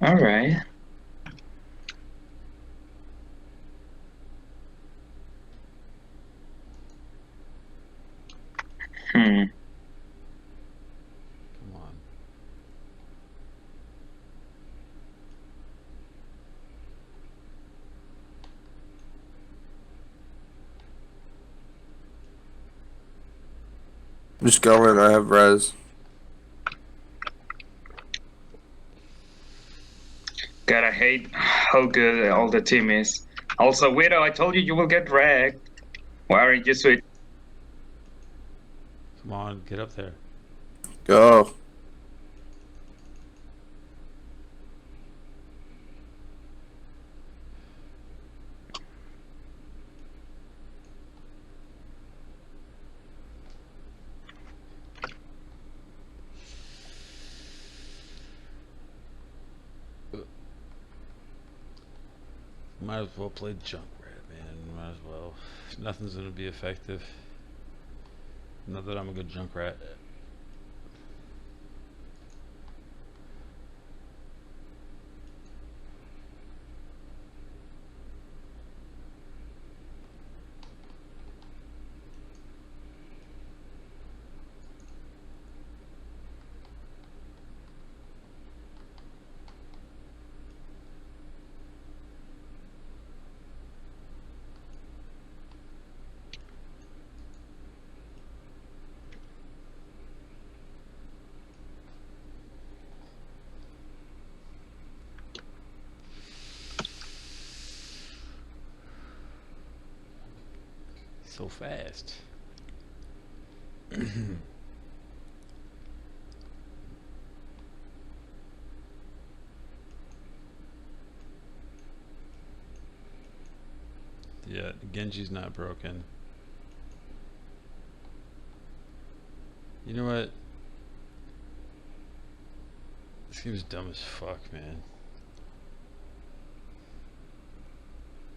Alright. Come on. Just go in, I have res. God, I hate how good all the team is. Also, Widow, I told you you will get wrecked. Why aren't you switch? Come on, get up there. Go. Might as well play Junkrat, man. Might as well. Nothing's gonna be effective. Not that I'm a good Junkrat. So fast. Yeah, Genji's not broken. You know what? This game's dumb as fuck, man.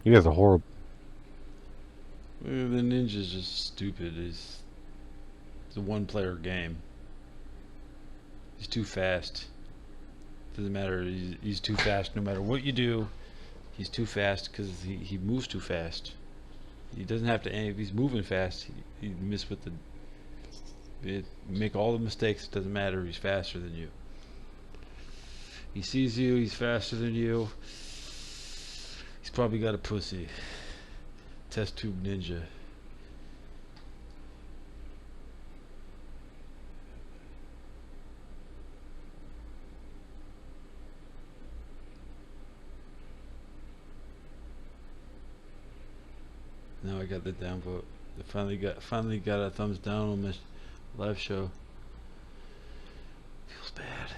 You guys are horrible. The ninja's just stupid. It's a one-player game. He's too fast. Doesn't matter. He's too fast no matter what you do. He's too fast because he moves too fast. He doesn't have to aim. If he's moving fast, he miss with the... make all the mistakes. It doesn't matter. He's faster than you. He sees you. He's faster than you. He's probably got a pussy. Test tube ninja. Now I got the downvote. I finally got a thumbs down on my live show. Feels bad.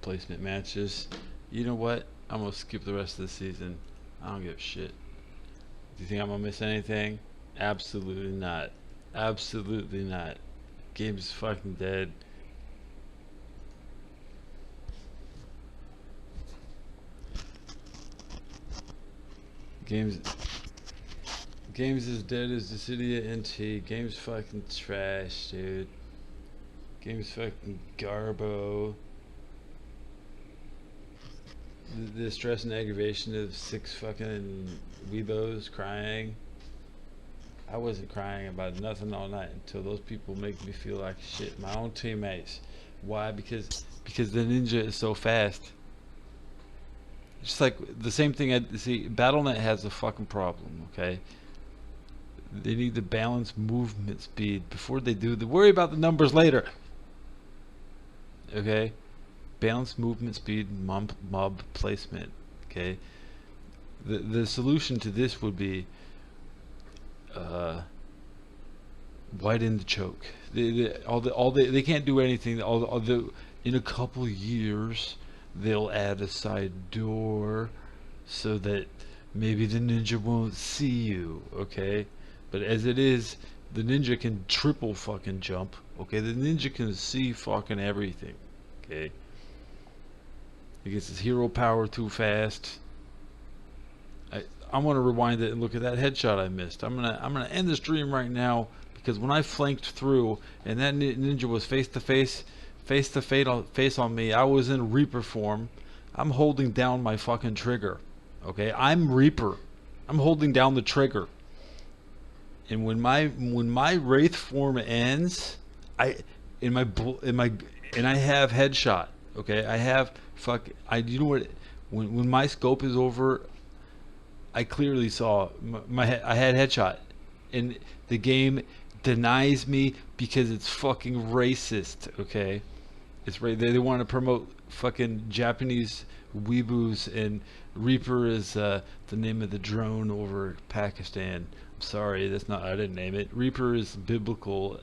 Placement matches. You know what? I'm gonna skip the rest of the season. I don't give a shit. Do you think I'm gonna miss anything? Absolutely not. Absolutely not. Game's fucking dead. Game's as dead as the city of NT. Game's fucking trash, dude. Game's fucking garbo. The stress and aggravation of 6 fucking weebos crying. I wasn't crying about nothing all night until those people make me feel like shit. My own teammates. Why? Because the ninja is so fast. Just like the same thing. I see. BattleNet has a fucking problem. Okay. They need to balance movement speed before they do. They worry about the numbers later. Okay. Balance movement speed, mob placement. Okay. The solution to this would be widen the choke. They can't do anything. In a couple years they'll add a side door so that maybe the ninja won't see you. Okay. But as it is, the ninja can triple fucking jump. Okay. The ninja can see fucking everything. Okay. He gets his hero power too fast. I'm gonna rewind it and look at that headshot I missed. I'm gonna end the stream right now because when I flanked through and that ninja was face to face on me, I was in Reaper form. I'm holding down my fucking trigger. Okay, I'm Reaper. I'm holding down the trigger. And when my Wraith form ends, I have headshot. Okay, I have you know what? When my scope is over, I clearly saw I had headshot, and the game denies me because it's fucking racist. Okay, it's right. They want to promote fucking Japanese weeboos, and Reaper is the name of the drone over Pakistan. I'm sorry, that's not. I didn't name it. Reaper is biblical.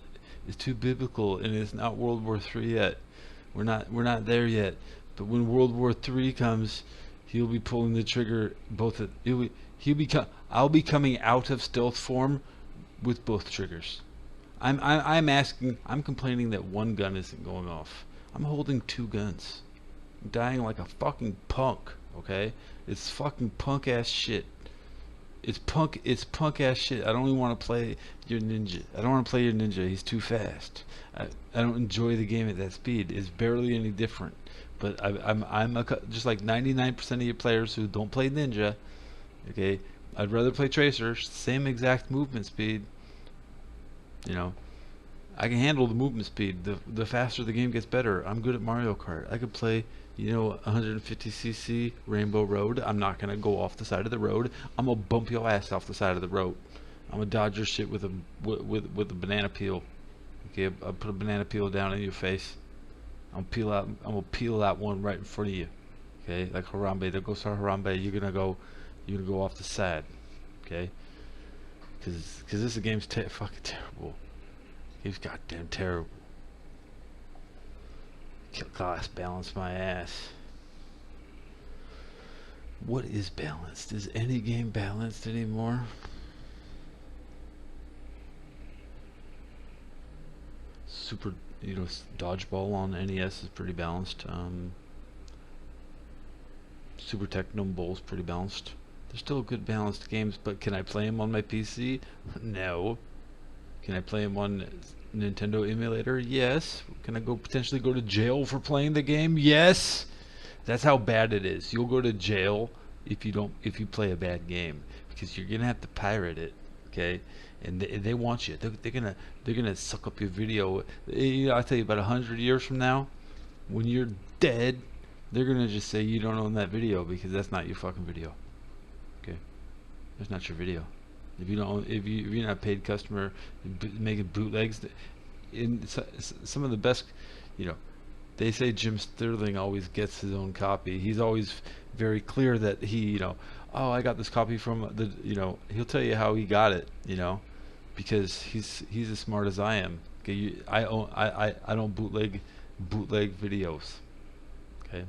It's too biblical, and it's not World War III yet. We're not there yet. But when World War III comes, he'll be pulling the trigger both at I'll be coming out of stealth form with both triggers. I'm complaining that one gun isn't going off. I'm holding 2 guns. I'm dying like a fucking punk. Okay, it's fucking punk ass shit. It's punk ass shit. I don't even want to play your ninja. I don't want to play your ninja. He's too fast. I don't enjoy the game at that speed. It's barely any different. But just like 99% of your players who don't play ninja. Okay, I'd rather play tracer. Same exact movement speed. You know, I can handle the movement speed. The faster the game gets, better. I'm good at Mario Kart. I could play, 150cc Rainbow Road. I'm not gonna go off the side of the road. I'm gonna bump your ass off the side of the road. I'm gonna dodge your shit with a banana peel. Okay, I'll put a banana peel down in your face. I'm gonna peel that one right in front of you. Okay, like Harambe. There goes our Harambe. You're gonna go off the side. Okay, because this game's fucking terrible. He's goddamn terrible. Class balance my ass. What is balanced? Is any game balanced anymore? Super, dodgeball on NES is pretty balanced. Super Techno Bowl's pretty balanced. They're still good balanced games, but can I play them on my PC? No. Can I play them on Nintendo emulator? Yes. Can I potentially go to jail for playing the game? Yes. That's how bad it is. You'll go to jail if you play a bad game, because you're gonna have to pirate it. Okay, and they want you. They're gonna suck up your video. I tell you, about 100 years from now, when you're dead, they're gonna just say you don't own that video because that's not your fucking video. Okay, that's not your video. If you're not a paid customer, making bootlegs, in some of the best, they say Jim Sterling always gets his own copy. He's always very clear that he, oh, I got this copy from the, he'll tell you how he got it, because he's as smart as I am. Okay, I don't bootleg videos. Okay.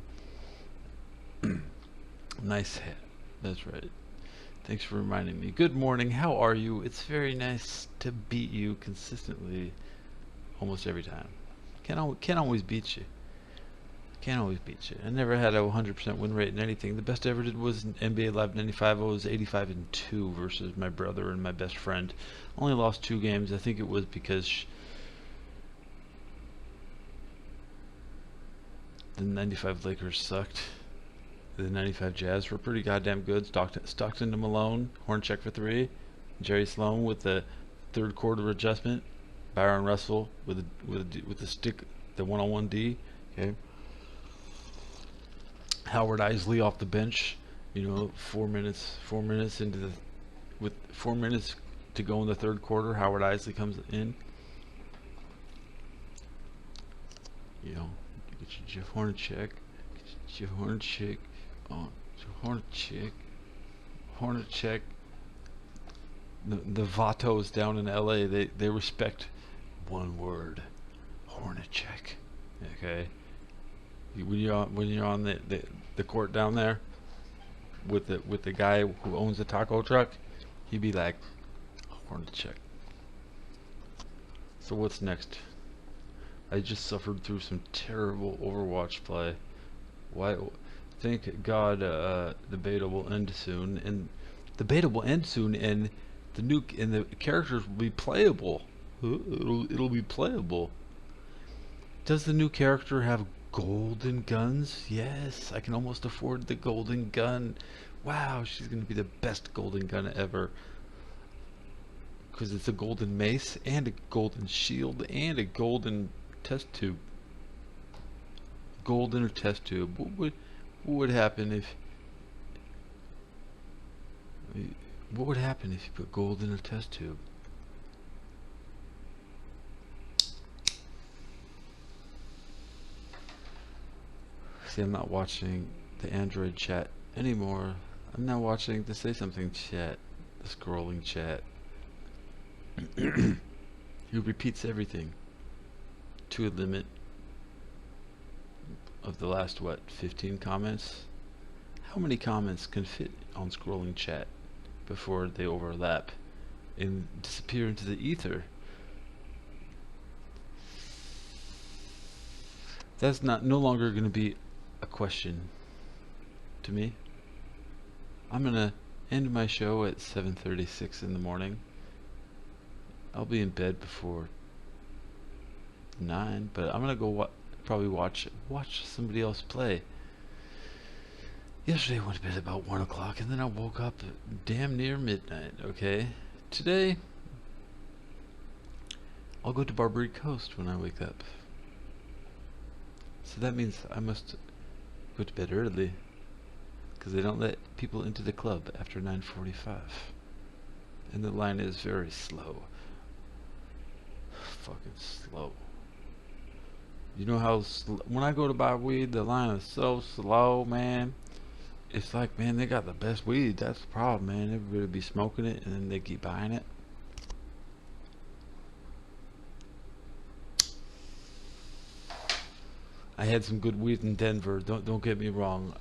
Nice hat. That's right. Thanks for reminding me. Good morning. How are you? It's very nice to beat you consistently, almost every time. Can't always beat you. Can't always beat you. I never had a 100% win rate in anything. The best I ever did was in NBA Live 95. I was 85-2 versus my brother and my best friend. Only lost 2 games. I think it was because the 95 Lakers sucked. The 95 Jazz were pretty goddamn good. Stockton to Malone, Hornacek for 3. Jerry Sloan with the third quarter adjustment. Byron Russell with the stick, the 1-on-1 D. Okay. Howard Isley off the bench. 4 minutes with 4 minutes to go in the third quarter. Howard Isley comes in. Get your Jeff Hornacek. Jeff Hornacek. Hornacek. The Vatos down in LA, they respect one word. Hornacek. Okay. When you're on the court down there with the guy who owns the taco truck, he'd be like, Hornacek. So what's next? I just suffered through some terrible Overwatch play. Why? Thank God the beta will end soon, and the beta will end soon, and the characters will be playable. It'll be playable. Does the new character have golden guns? Yes, I can almost afford the golden gun. Wow, she's gonna be the best golden gun ever, because it's a golden mace and a golden shield and a golden test tube. Golden or test tube. What would happen if you put gold in a test tube? See, I'm not watching the Android chat anymore. I'm now watching the Say Something chat, the scrolling chat. He repeats everything to a limit of the last 15 comments. How many comments can fit on scrolling chat before they overlap and disappear into the ether? That's no longer going to be a question. to me. I'm gonna end my show at 7:36 in the morning. I'll be in bed before 9, but I'm gonna go probably watch somebody else play. Yesterday I went to bed about 1 o'clock, and then I woke up damn near midnight. Okay, today I'll go to Barbary Coast when I wake up. So that means I must go to bed early, because they don't let people into the club after 9:45, and the line is very slow. Fucking slow. You know how when I go to buy weed, the line is so slow, man. It's like, man, they got the best weed. That's the problem, man. Everybody be smoking it, and then they keep buying it. I had some good weed in Denver. Don't get me wrong.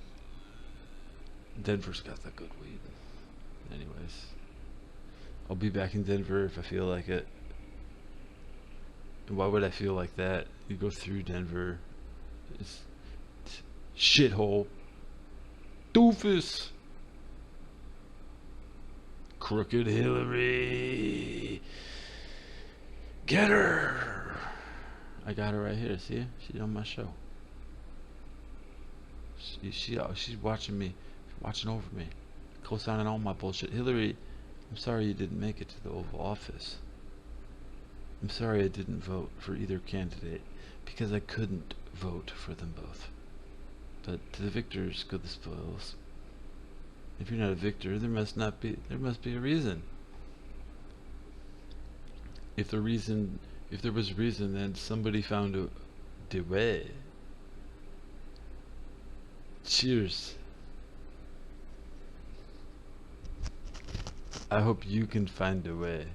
Denver's got the good weed. Anyways, I'll be back in Denver if I feel like it. And why would I feel like that? You go through Denver. It's shithole. Doofus. Crooked Hillary. Get her. I got her right here. See her? She's on my show. She's watching me, watching over me, co-signing all my bullshit. Hillary, I'm sorry you didn't make it to the Oval Office. I'm sorry I didn't vote for either candidate because I couldn't vote for them both. But to the victors go the spoils. If you're not a victor, there must be a reason. If there was a reason, then somebody found the way. Cheers. I hope you can find a way.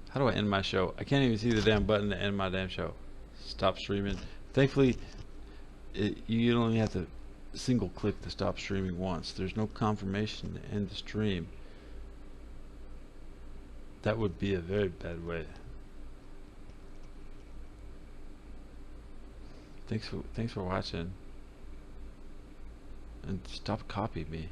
How do I end my show? I can't even see the damn button to end my damn show. Stop streaming. Thankfully, you only have to single click to stop streaming once. There's no confirmation to end the stream. That would be a very bad way. Thanks for watching. And stop copying me.